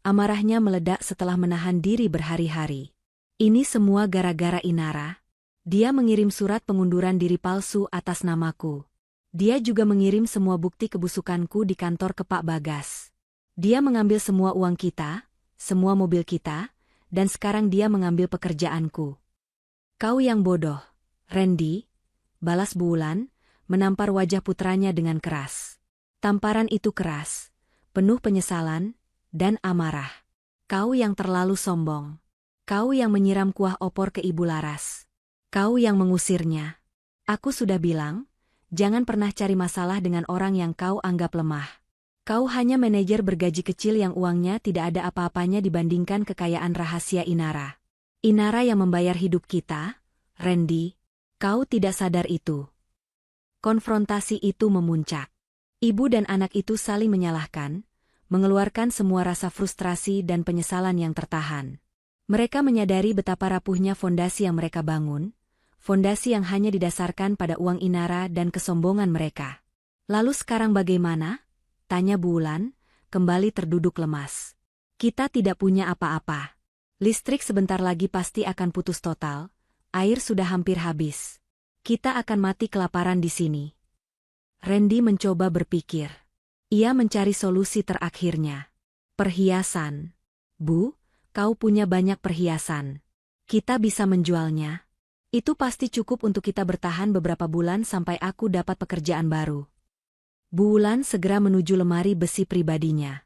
amarahnya meledak setelah menahan diri berhari-hari. "Ini semua gara-gara Inara. Dia mengirim surat pengunduran diri palsu atas namaku. Dia juga mengirim semua bukti kebusukanku di kantor ke Pak Bagas. Dia mengambil semua uang kita, semua mobil kita, dan sekarang dia mengambil pekerjaanku." "Kau yang bodoh, Randy," balas Bu Wulan, menampar wajah putranya dengan keras. Tamparan itu keras, penuh penyesalan, dan amarah. "Kau yang terlalu sombong. Kau yang menyiram kuah opor ke Ibu Laras. Kau yang mengusirnya. Aku sudah bilang, jangan pernah cari masalah dengan orang yang kau anggap lemah. Kau hanya manajer bergaji kecil yang uangnya tidak ada apa-apanya dibandingkan kekayaan rahasia Inara. Inara yang membayar hidup kita, Randy. Kau tidak sadar itu." Konfrontasi itu memuncak. Ibu dan anak itu saling menyalahkan, mengeluarkan semua rasa frustrasi dan penyesalan yang tertahan. Mereka menyadari betapa rapuhnya fondasi yang mereka bangun, fondasi yang hanya didasarkan pada uang Inara dan kesombongan mereka. "Lalu sekarang bagaimana?" tanya Bu Wulan, kembali terduduk lemas. "Kita tidak punya apa-apa. Listrik sebentar lagi pasti akan putus total, air sudah hampir habis. Kita akan mati kelaparan di sini." Randy mencoba berpikir. Ia mencari solusi terakhirnya. "Perhiasan. Bu, kau punya banyak perhiasan. Kita bisa menjualnya. Itu pasti cukup untuk kita bertahan beberapa bulan sampai aku dapat pekerjaan baru." Bu Wulan segera menuju lemari besi pribadinya.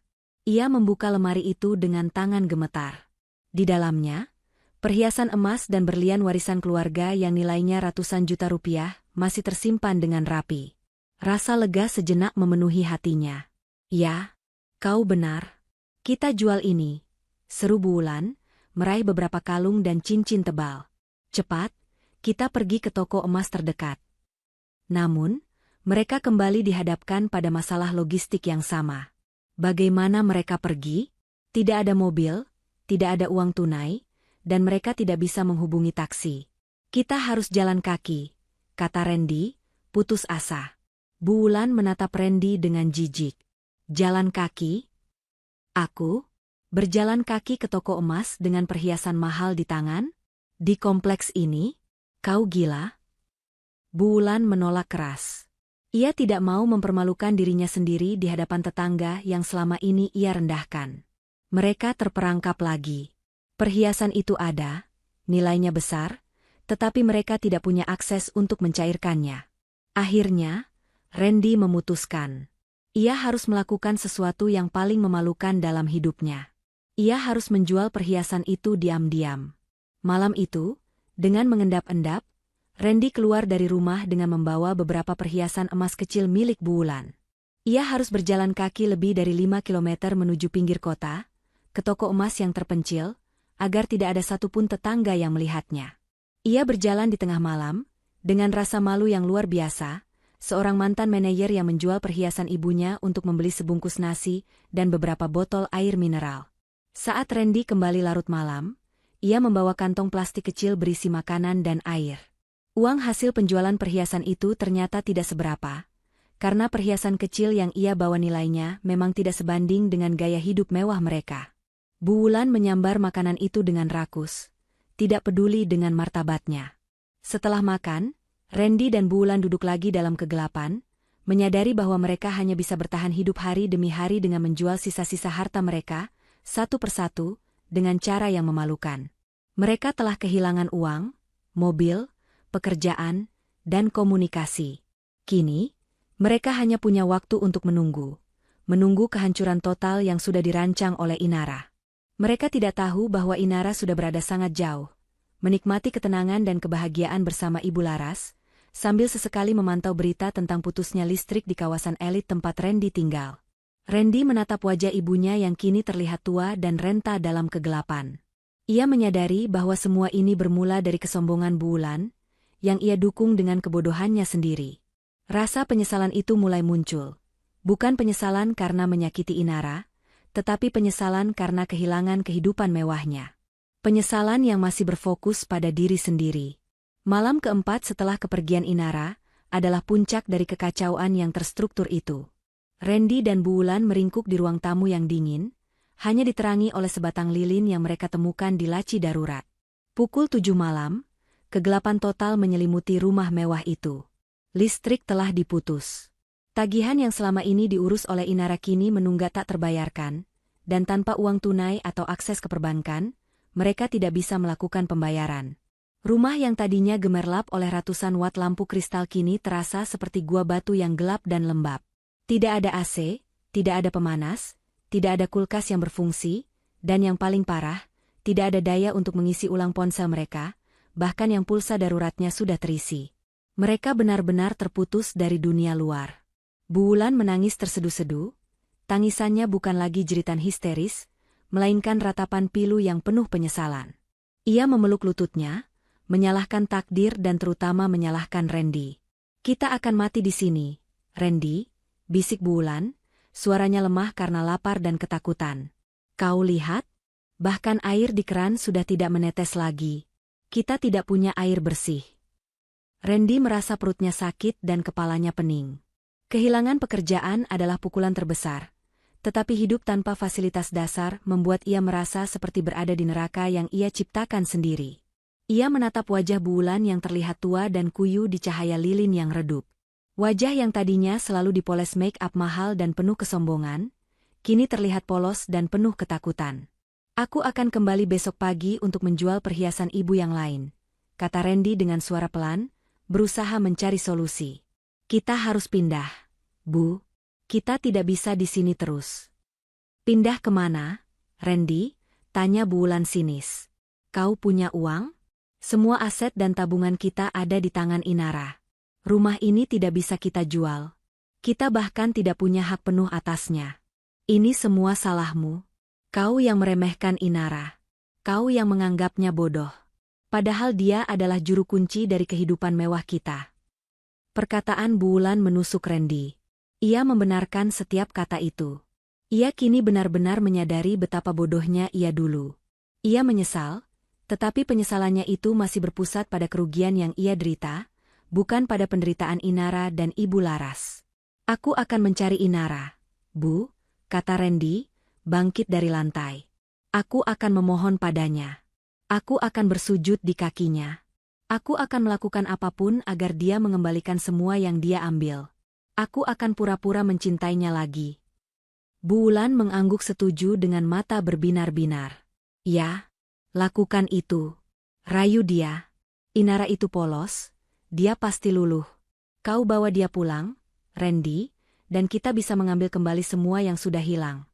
Ia membuka lemari itu dengan tangan gemetar. Di dalamnya, perhiasan emas dan berlian warisan keluarga yang nilainya ratusan juta rupiah masih tersimpan dengan rapi. Rasa lega sejenak memenuhi hatinya. Ya, kau benar. Kita jual ini, seru Bu Wulan, meraih beberapa kalung dan cincin tebal. Cepat, kita pergi ke toko emas terdekat. Namun, mereka kembali dihadapkan pada masalah logistik yang sama. Bagaimana mereka pergi? Tidak ada mobil, tidak ada uang tunai, dan mereka tidak bisa menghubungi taksi. Kita harus jalan kaki, kata Randy, putus asa. Bu Wulan menatap Randy dengan jijik. Jalan kaki? Aku? Berjalan kaki ke toko emas dengan perhiasan mahal di tangan? Di kompleks ini? Kau gila? Bu Wulan menolak keras. Ia tidak mau mempermalukan dirinya sendiri di hadapan tetangga yang selama ini ia rendahkan. Mereka terperangkap lagi. Perhiasan itu ada, nilainya besar, tetapi mereka tidak punya akses untuk mencairkannya. Akhirnya, Randy memutuskan. Ia harus melakukan sesuatu yang paling memalukan dalam hidupnya. Ia harus menjual perhiasan itu diam-diam. Malam itu, dengan mengendap-endap, Randy keluar dari rumah dengan membawa beberapa perhiasan emas kecil milik Bu Wulan. Ia harus berjalan kaki lebih dari 5 kilometer menuju pinggir kota, ke toko emas yang terpencil, agar tidak ada satupun tetangga yang melihatnya. Ia berjalan di tengah malam, dengan rasa malu yang luar biasa, seorang mantan manajer yang menjual perhiasan ibunya untuk membeli sebungkus nasi dan beberapa botol air mineral. Saat Randy kembali larut malam, ia membawa kantong plastik kecil berisi makanan dan air. Uang hasil penjualan perhiasan itu ternyata tidak seberapa, karena perhiasan kecil yang ia bawa nilainya memang tidak sebanding dengan gaya hidup mewah mereka. Bu Wulan menyambar makanan itu dengan rakus, tidak peduli dengan martabatnya. Setelah makan, Randy dan Bu Wulan duduk lagi dalam kegelapan, menyadari bahwa mereka hanya bisa bertahan hidup hari demi hari dengan menjual sisa-sisa harta mereka, satu persatu, dengan cara yang memalukan. Mereka telah kehilangan uang, mobil, pekerjaan, dan komunikasi. Kini, mereka hanya punya waktu untuk menunggu kehancuran total yang sudah dirancang oleh Inara. Mereka tidak tahu bahwa Inara sudah berada sangat jauh, menikmati ketenangan dan kebahagiaan bersama Ibu Laras, sambil sesekali memantau berita tentang putusnya listrik di kawasan elit tempat Randy tinggal. Randy menatap wajah ibunya yang kini terlihat tua dan renta dalam kegelapan. Ia menyadari bahwa semua ini bermula dari kesombongan Bu Wulan, yang ia dukung dengan kebodohannya sendiri. Rasa penyesalan itu mulai muncul. Bukan penyesalan karena menyakiti Inara, tetapi penyesalan karena kehilangan kehidupan mewahnya. Penyesalan yang masih berfokus pada diri sendiri. Malam keempat setelah kepergian Inara, adalah puncak dari kekacauan yang terstruktur itu. Randy dan Bu Wulan meringkuk di ruang tamu yang dingin, hanya diterangi oleh sebatang lilin yang mereka temukan di laci darurat. Pukul 7 malam, kegelapan total menyelimuti rumah mewah itu. Listrik telah diputus. Tagihan yang selama ini diurus oleh Inara kini menunggak tak terbayarkan, dan tanpa uang tunai atau akses ke perbankan, mereka tidak bisa melakukan pembayaran. Rumah yang tadinya gemerlap oleh ratusan watt lampu kristal kini terasa seperti gua batu yang gelap dan lembab. Tidak ada AC, tidak ada pemanas, tidak ada kulkas yang berfungsi, dan yang paling parah, tidak ada daya untuk mengisi ulang ponsel mereka, bahkan yang pulsa daruratnya sudah terisi. Mereka benar-benar terputus dari dunia luar. Bu Wulan menangis terseduh-seduh, tangisannya bukan lagi jeritan histeris, melainkan ratapan pilu yang penuh penyesalan. Ia memeluk lututnya, menyalahkan takdir dan terutama menyalahkan Randy. Kita akan mati di sini, Randy, bisik Bu Wulan, suaranya lemah karena lapar dan ketakutan. Kau lihat? Bahkan air di keran sudah tidak menetes lagi. Kita tidak punya air bersih. Randy merasa perutnya sakit dan kepalanya pening. Kehilangan pekerjaan adalah pukulan terbesar, tetapi hidup tanpa fasilitas dasar membuat ia merasa seperti berada di neraka yang ia ciptakan sendiri. Ia menatap wajah Bu Wulan yang terlihat tua dan kuyu di cahaya lilin yang redup. Wajah yang tadinya selalu dipoles make-up mahal dan penuh kesombongan, kini terlihat polos dan penuh ketakutan. Aku akan kembali besok pagi untuk menjual perhiasan ibu yang lain, kata Randy dengan suara pelan, berusaha mencari solusi. Kita harus pindah, Bu. Kita tidak bisa di sini terus. Pindah kemana, Randy? Tanya Bu Wulan sinis. Kau punya uang? Semua aset dan tabungan kita ada di tangan Inara. Rumah ini tidak bisa kita jual, Kita bahkan tidak punya hak penuh atasnya. Ini semua salahmu. Kau yang meremehkan Inara. Kau yang menganggapnya bodoh. Padahal dia adalah juru kunci dari kehidupan mewah kita. Perkataan Bu Wulan menusuk Randy. Ia membenarkan setiap kata itu. Ia kini benar-benar menyadari betapa bodohnya ia dulu. Ia menyesal, tetapi penyesalannya itu masih berpusat pada kerugian yang ia derita, bukan pada penderitaan Inara dan Ibu Laras. Aku akan mencari Inara, Bu, kata Randy, bangkit dari lantai. Aku akan memohon padanya. Aku akan bersujud di kakinya. Aku akan melakukan apapun agar dia mengembalikan semua yang dia ambil. Aku akan pura-pura mencintainya lagi. Bu Wulan mengangguk setuju dengan mata berbinar-binar. Ya, lakukan itu. Rayu dia. Inara itu polos, dia pasti luluh. Kau bawa dia pulang, Randy, dan kita bisa mengambil kembali semua yang sudah hilang.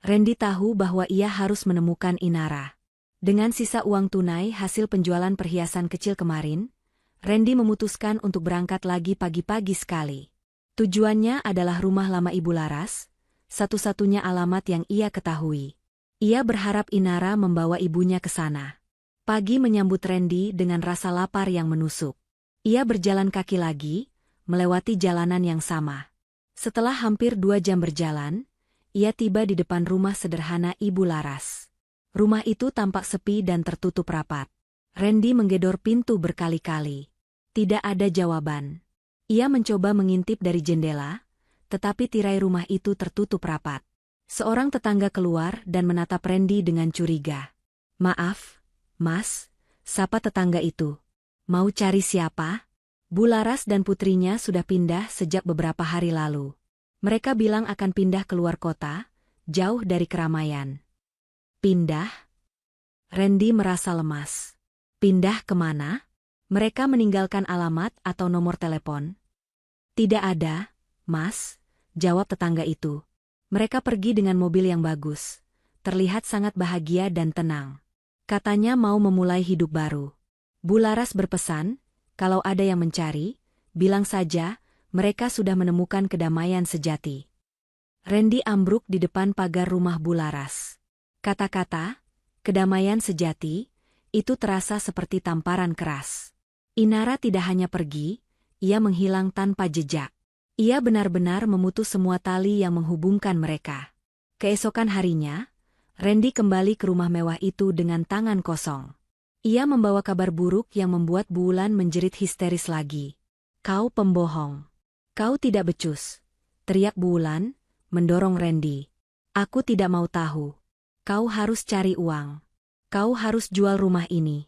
Randy tahu bahwa ia harus menemukan Inara. Dengan sisa uang tunai hasil penjualan perhiasan kecil kemarin, Randy memutuskan untuk berangkat lagi pagi-pagi sekali. Tujuannya adalah rumah lama Ibu Laras, satu-satunya alamat yang ia ketahui. Ia berharap Inara membawa ibunya ke sana. Pagi menyambut Randy dengan rasa lapar yang menusuk. Ia berjalan kaki lagi, melewati jalanan yang sama. Setelah hampir 2 jam berjalan, ia tiba di depan rumah sederhana Ibu Laras. Rumah itu tampak sepi dan tertutup rapat. Randy menggedor pintu berkali-kali. Tidak ada jawaban. Ia mencoba mengintip dari jendela, tetapi tirai rumah itu tertutup rapat. Seorang tetangga keluar dan menatap Randy dengan curiga. Maaf, Mas, sapa tetangga itu. Mau cari siapa? Bu Laras dan putrinya sudah pindah sejak beberapa hari lalu. Mereka bilang akan pindah keluar kota, jauh dari keramaian. Pindah? Randy merasa lemas. Pindah kemana? Mereka meninggalkan alamat atau nomor telepon? Tidak ada, Mas, jawab tetangga itu. Mereka pergi dengan mobil yang bagus. Terlihat sangat bahagia dan tenang. Katanya mau memulai hidup baru. Bu Laras berpesan, kalau ada yang mencari, bilang saja, mereka sudah menemukan kedamaian sejati. Randy ambruk di depan pagar rumah Bu Laras. Kata-kata, kedamaian sejati, itu terasa seperti tamparan keras. Inara tidak hanya pergi, ia menghilang tanpa jejak. Ia benar-benar memutus semua tali yang menghubungkan mereka. Keesokan harinya, Randy kembali ke rumah mewah itu dengan tangan kosong. Ia membawa kabar buruk yang membuat Bu Wulan menjerit histeris lagi. Kau pembohong. Kau tidak becus, teriak Bu Wulan, mendorong Randy. Aku tidak mau tahu. Kau harus cari uang. Kau harus jual rumah ini.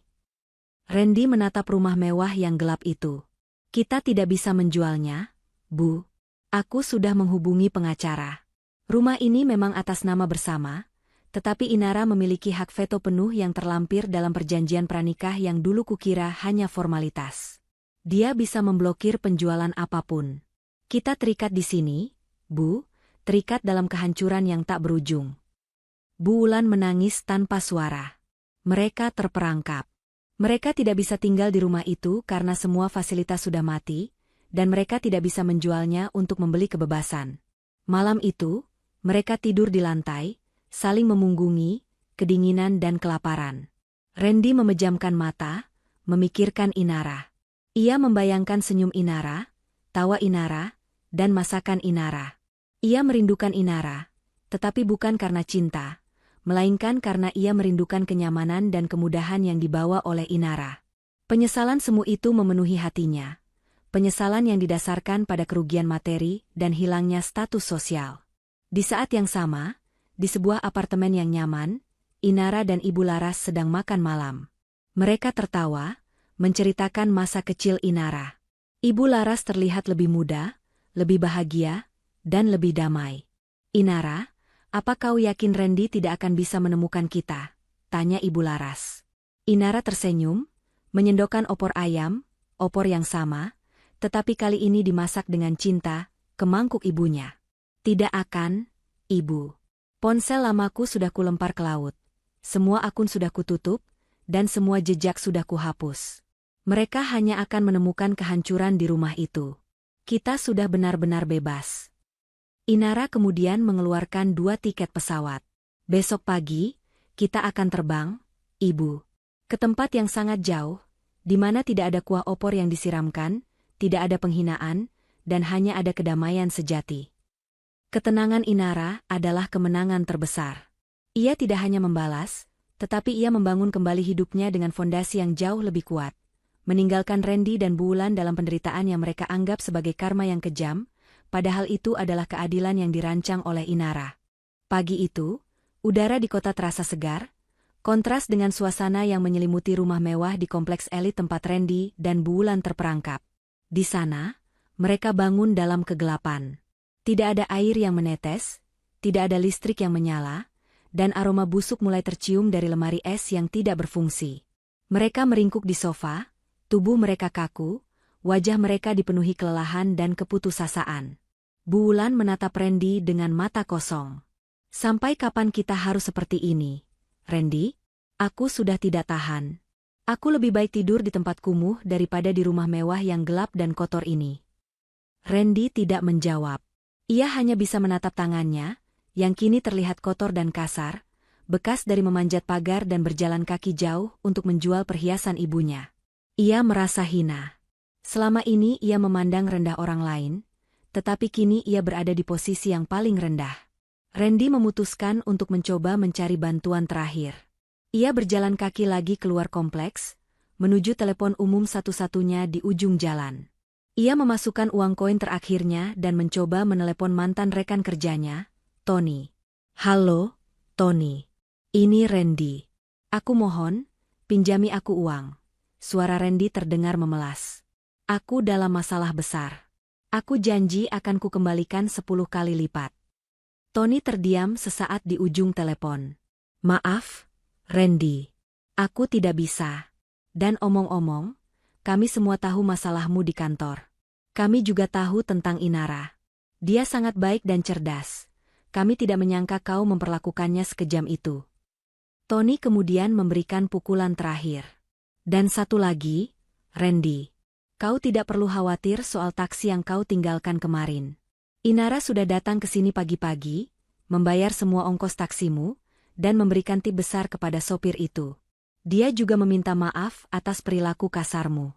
Randy menatap rumah mewah yang gelap itu. Kita tidak bisa menjualnya, Bu. Aku sudah menghubungi pengacara. Rumah ini memang atas nama bersama, tetapi Inara memiliki hak veto penuh yang terlampir dalam perjanjian pranikah yang dulu kukira hanya formalitas. Dia bisa memblokir penjualan apapun. Kita terikat di sini, Bu, terikat dalam kehancuran yang tak berujung. Bu Wulan menangis tanpa suara. Mereka terperangkap. Mereka tidak bisa tinggal di rumah itu karena semua fasilitas sudah mati, dan mereka tidak bisa menjualnya untuk membeli kebebasan. Malam itu, mereka tidur di lantai, saling memunggungi, kedinginan dan kelaparan. Randy memejamkan mata, memikirkan Inara. Ia membayangkan senyum Inara, tawa Inara, dan masakan Inara. Ia merindukan Inara, tetapi bukan karena cinta, melainkan karena ia merindukan kenyamanan dan kemudahan yang dibawa oleh Inara. Penyesalan semu itu memenuhi hatinya. Penyesalan yang didasarkan pada kerugian materi dan hilangnya status sosial. Di saat yang sama, di sebuah apartemen yang nyaman, Inara dan Ibu Laras sedang makan malam. Mereka tertawa, menceritakan masa kecil Inara. Ibu Laras terlihat lebih muda, lebih bahagia, dan lebih damai. Inara, apa kau yakin Randy tidak akan bisa menemukan kita? Tanya Ibu Laras. Inara tersenyum, menyendokkan opor ayam, opor yang sama, tetapi kali ini dimasak dengan cinta, ke mangkuk ibunya. Tidak akan, Ibu. Ponsel lamaku sudah kulempar ke laut. Semua akun sudah kututup, dan semua jejak sudah kuhapus. Mereka hanya akan menemukan kehancuran di rumah itu. Kita sudah benar-benar bebas. Inara kemudian mengeluarkan 2 tiket pesawat. Besok pagi, kita akan terbang, Ibu. Ke tempat yang sangat jauh, di mana tidak ada kuah opor yang disiramkan, tidak ada penghinaan, dan hanya ada kedamaian sejati. Ketenangan Inara adalah kemenangan terbesar. Ia tidak hanya membalas, tetapi ia membangun kembali hidupnya dengan fondasi yang jauh lebih kuat. Meninggalkan Randy dan Bulan dalam penderitaan yang mereka anggap sebagai karma yang kejam, padahal itu adalah keadilan yang dirancang oleh Inara. Pagi itu, udara di kota terasa segar, kontras dengan suasana yang menyelimuti rumah mewah di kompleks elit tempat Randy dan Bulan terperangkap. Di sana, mereka bangun dalam kegelapan. Tidak ada air yang menetes, tidak ada listrik yang menyala, dan aroma busuk mulai tercium dari lemari es yang tidak berfungsi. Mereka meringkuk di sofa, tubuh mereka kaku, wajah mereka dipenuhi kelelahan dan keputusasaan. Bulan menatap Randy dengan mata kosong. Sampai kapan kita harus seperti ini, Randy? Aku sudah tidak tahan. Aku lebih baik tidur di tempat kumuh daripada di rumah mewah yang gelap dan kotor ini. Randy tidak menjawab. Ia hanya bisa menatap tangannya, yang kini terlihat kotor dan kasar, bekas dari memanjat pagar dan berjalan kaki jauh untuk menjual perhiasan ibunya. Ia merasa hina. Selama ini ia memandang rendah orang lain, tetapi kini ia berada di posisi yang paling rendah. Randy memutuskan untuk mencoba mencari bantuan terakhir. Ia berjalan kaki lagi keluar kompleks, menuju telepon umum satu-satunya di ujung jalan. Ia memasukkan uang koin terakhirnya dan mencoba menelepon mantan rekan kerjanya, Tony. Halo, Tony. Ini Randy. Aku mohon, pinjami aku uang. Suara Randy terdengar memelas. Aku dalam masalah besar. Aku janji akan kukembalikan 10 kali lipat. Tony terdiam sesaat di ujung telepon. Maaf, Randy. Aku tidak bisa. Dan omong-omong, kami semua tahu masalahmu di kantor. Kami juga tahu tentang Inara. Dia sangat baik dan cerdas. Kami tidak menyangka kau memperlakukannya sekejam itu. Tony kemudian memberikan pukulan terakhir. Dan satu lagi, Randy. Kau tidak perlu khawatir soal taksi yang kau tinggalkan kemarin. Inara sudah datang ke sini pagi-pagi, membayar semua ongkos taksimu, dan memberikan tip besar kepada sopir itu. Dia juga meminta maaf atas perilaku kasarmu.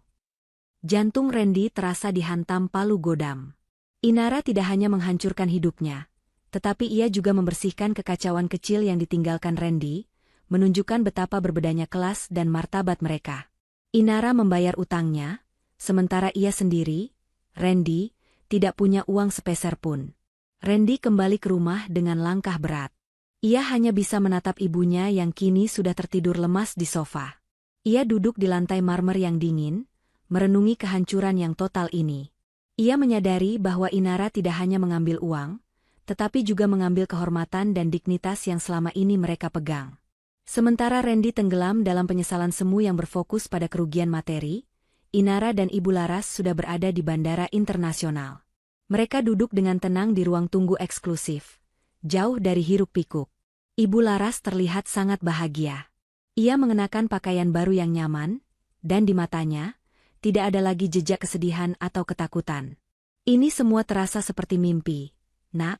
Jantung Randy terasa dihantam palu godam. Inara tidak hanya menghancurkan hidupnya, tetapi ia juga membersihkan kekacauan kecil yang ditinggalkan Randy, menunjukkan betapa berbedanya kelas dan martabat mereka. Inara membayar utangnya, sementara ia sendiri, Randy, tidak punya uang sepeser pun. Randy kembali ke rumah dengan langkah berat. Ia hanya bisa menatap ibunya yang kini sudah tertidur lemas di sofa. Ia duduk di lantai marmer yang dingin, merenungi kehancuran yang total ini. Ia menyadari bahwa Inara tidak hanya mengambil uang, tetapi juga mengambil kehormatan dan dignitas yang selama ini mereka pegang. Sementara Randy tenggelam dalam penyesalan semu yang berfokus pada kerugian materi, Inara dan Ibu Laras sudah berada di bandara internasional. Mereka duduk dengan tenang di ruang tunggu eksklusif, jauh dari hiruk-pikuk. Ibu Laras terlihat sangat bahagia. Ia mengenakan pakaian baru yang nyaman, dan di matanya, tidak ada lagi jejak kesedihan atau ketakutan. Ini semua terasa seperti mimpi, Nak,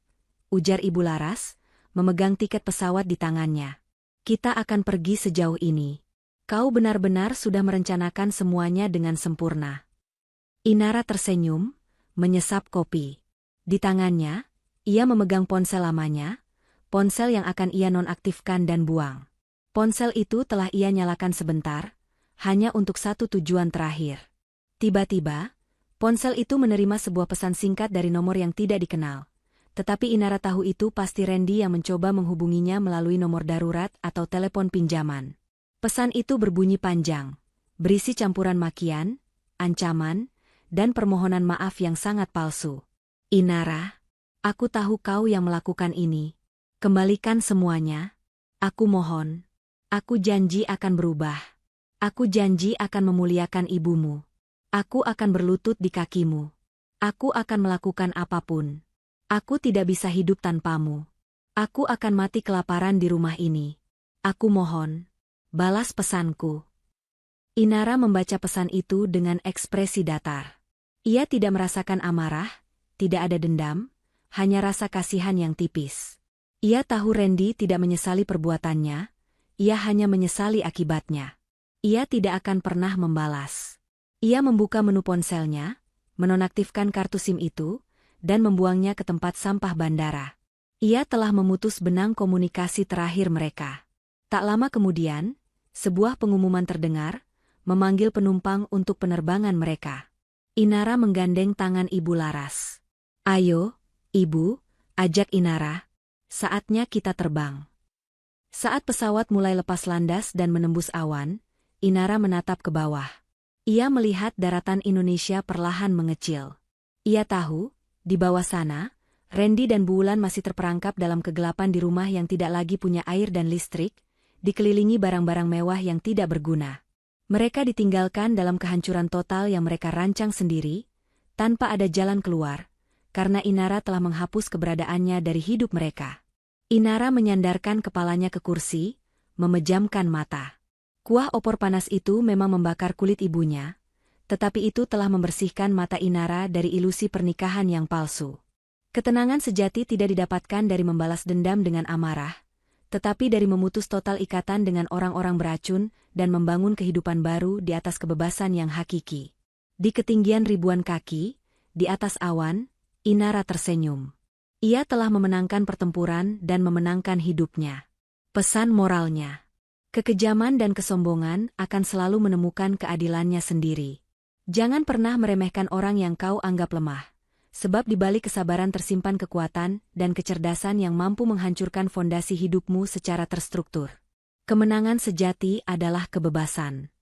ujar Ibu Laras, memegang tiket pesawat di tangannya. Kita akan pergi sejauh ini. Kau benar-benar sudah merencanakan semuanya dengan sempurna. Inara tersenyum, menyesap kopi. Di tangannya, ia memegang ponsel lamanya, ponsel yang akan ia nonaktifkan dan buang. Ponsel itu telah ia nyalakan sebentar, hanya untuk satu tujuan terakhir. Tiba-tiba, ponsel itu menerima sebuah pesan singkat dari nomor yang tidak dikenal. Tetapi Inara tahu itu pasti Randy yang mencoba menghubunginya melalui nomor darurat atau telepon pinjaman. Pesan itu berbunyi panjang, berisi campuran makian, ancaman, dan permohonan maaf yang sangat palsu. Inara, aku tahu kau yang melakukan ini. Kembalikan semuanya. Aku mohon. Aku janji akan berubah. Aku janji akan memuliakan ibumu. Aku akan berlutut di kakimu. Aku akan melakukan apapun. Aku tidak bisa hidup tanpamu. Aku akan mati kelaparan di rumah ini. Aku mohon. Balas pesanku. Inara membaca pesan itu dengan ekspresi datar. Ia tidak merasakan amarah, tidak ada dendam, hanya rasa kasihan yang tipis. Ia tahu Randy tidak menyesali perbuatannya, ia hanya menyesali akibatnya. Ia tidak akan pernah membalas. Ia membuka menu ponselnya, menonaktifkan kartu SIM itu, dan membuangnya ke tempat sampah bandara. Ia telah memutus benang komunikasi terakhir mereka. Tak lama kemudian, sebuah pengumuman terdengar, memanggil penumpang untuk penerbangan mereka. Inara menggandeng tangan Ibu Laras. "Ayo, Ibu," ajak Inara. "Saatnya kita terbang." Saat pesawat mulai lepas landas dan menembus awan, Inara menatap ke bawah. Ia melihat daratan Indonesia perlahan mengecil. Ia tahu, di bawah sana, Randy dan Bu Wulan masih terperangkap dalam kegelapan di rumah yang tidak lagi punya air dan listrik, dikelilingi barang-barang mewah yang tidak berguna. Mereka ditinggalkan dalam kehancuran total yang mereka rancang sendiri, tanpa ada jalan keluar, karena Inara telah menghapus keberadaannya dari hidup mereka. Inara menyandarkan kepalanya ke kursi, memejamkan mata. Kuah opor panas itu memang membakar kulit ibunya, tetapi itu telah membersihkan mata Inara dari ilusi pernikahan yang palsu. Ketenangan sejati tidak didapatkan dari membalas dendam dengan amarah, tetapi dari memutus total ikatan dengan orang-orang beracun dan membangun kehidupan baru di atas kebebasan yang hakiki. Di ketinggian ribuan kaki, di atas awan, Inara tersenyum. Ia telah memenangkan pertempuran dan memenangkan hidupnya. Pesan moralnya: kekejaman dan kesombongan akan selalu menemukan keadilannya sendiri. Jangan pernah meremehkan orang yang kau anggap lemah, sebab di balik kesabaran tersimpan kekuatan dan kecerdasan yang mampu menghancurkan fondasi hidupmu secara terstruktur. Kemenangan sejati adalah kebebasan.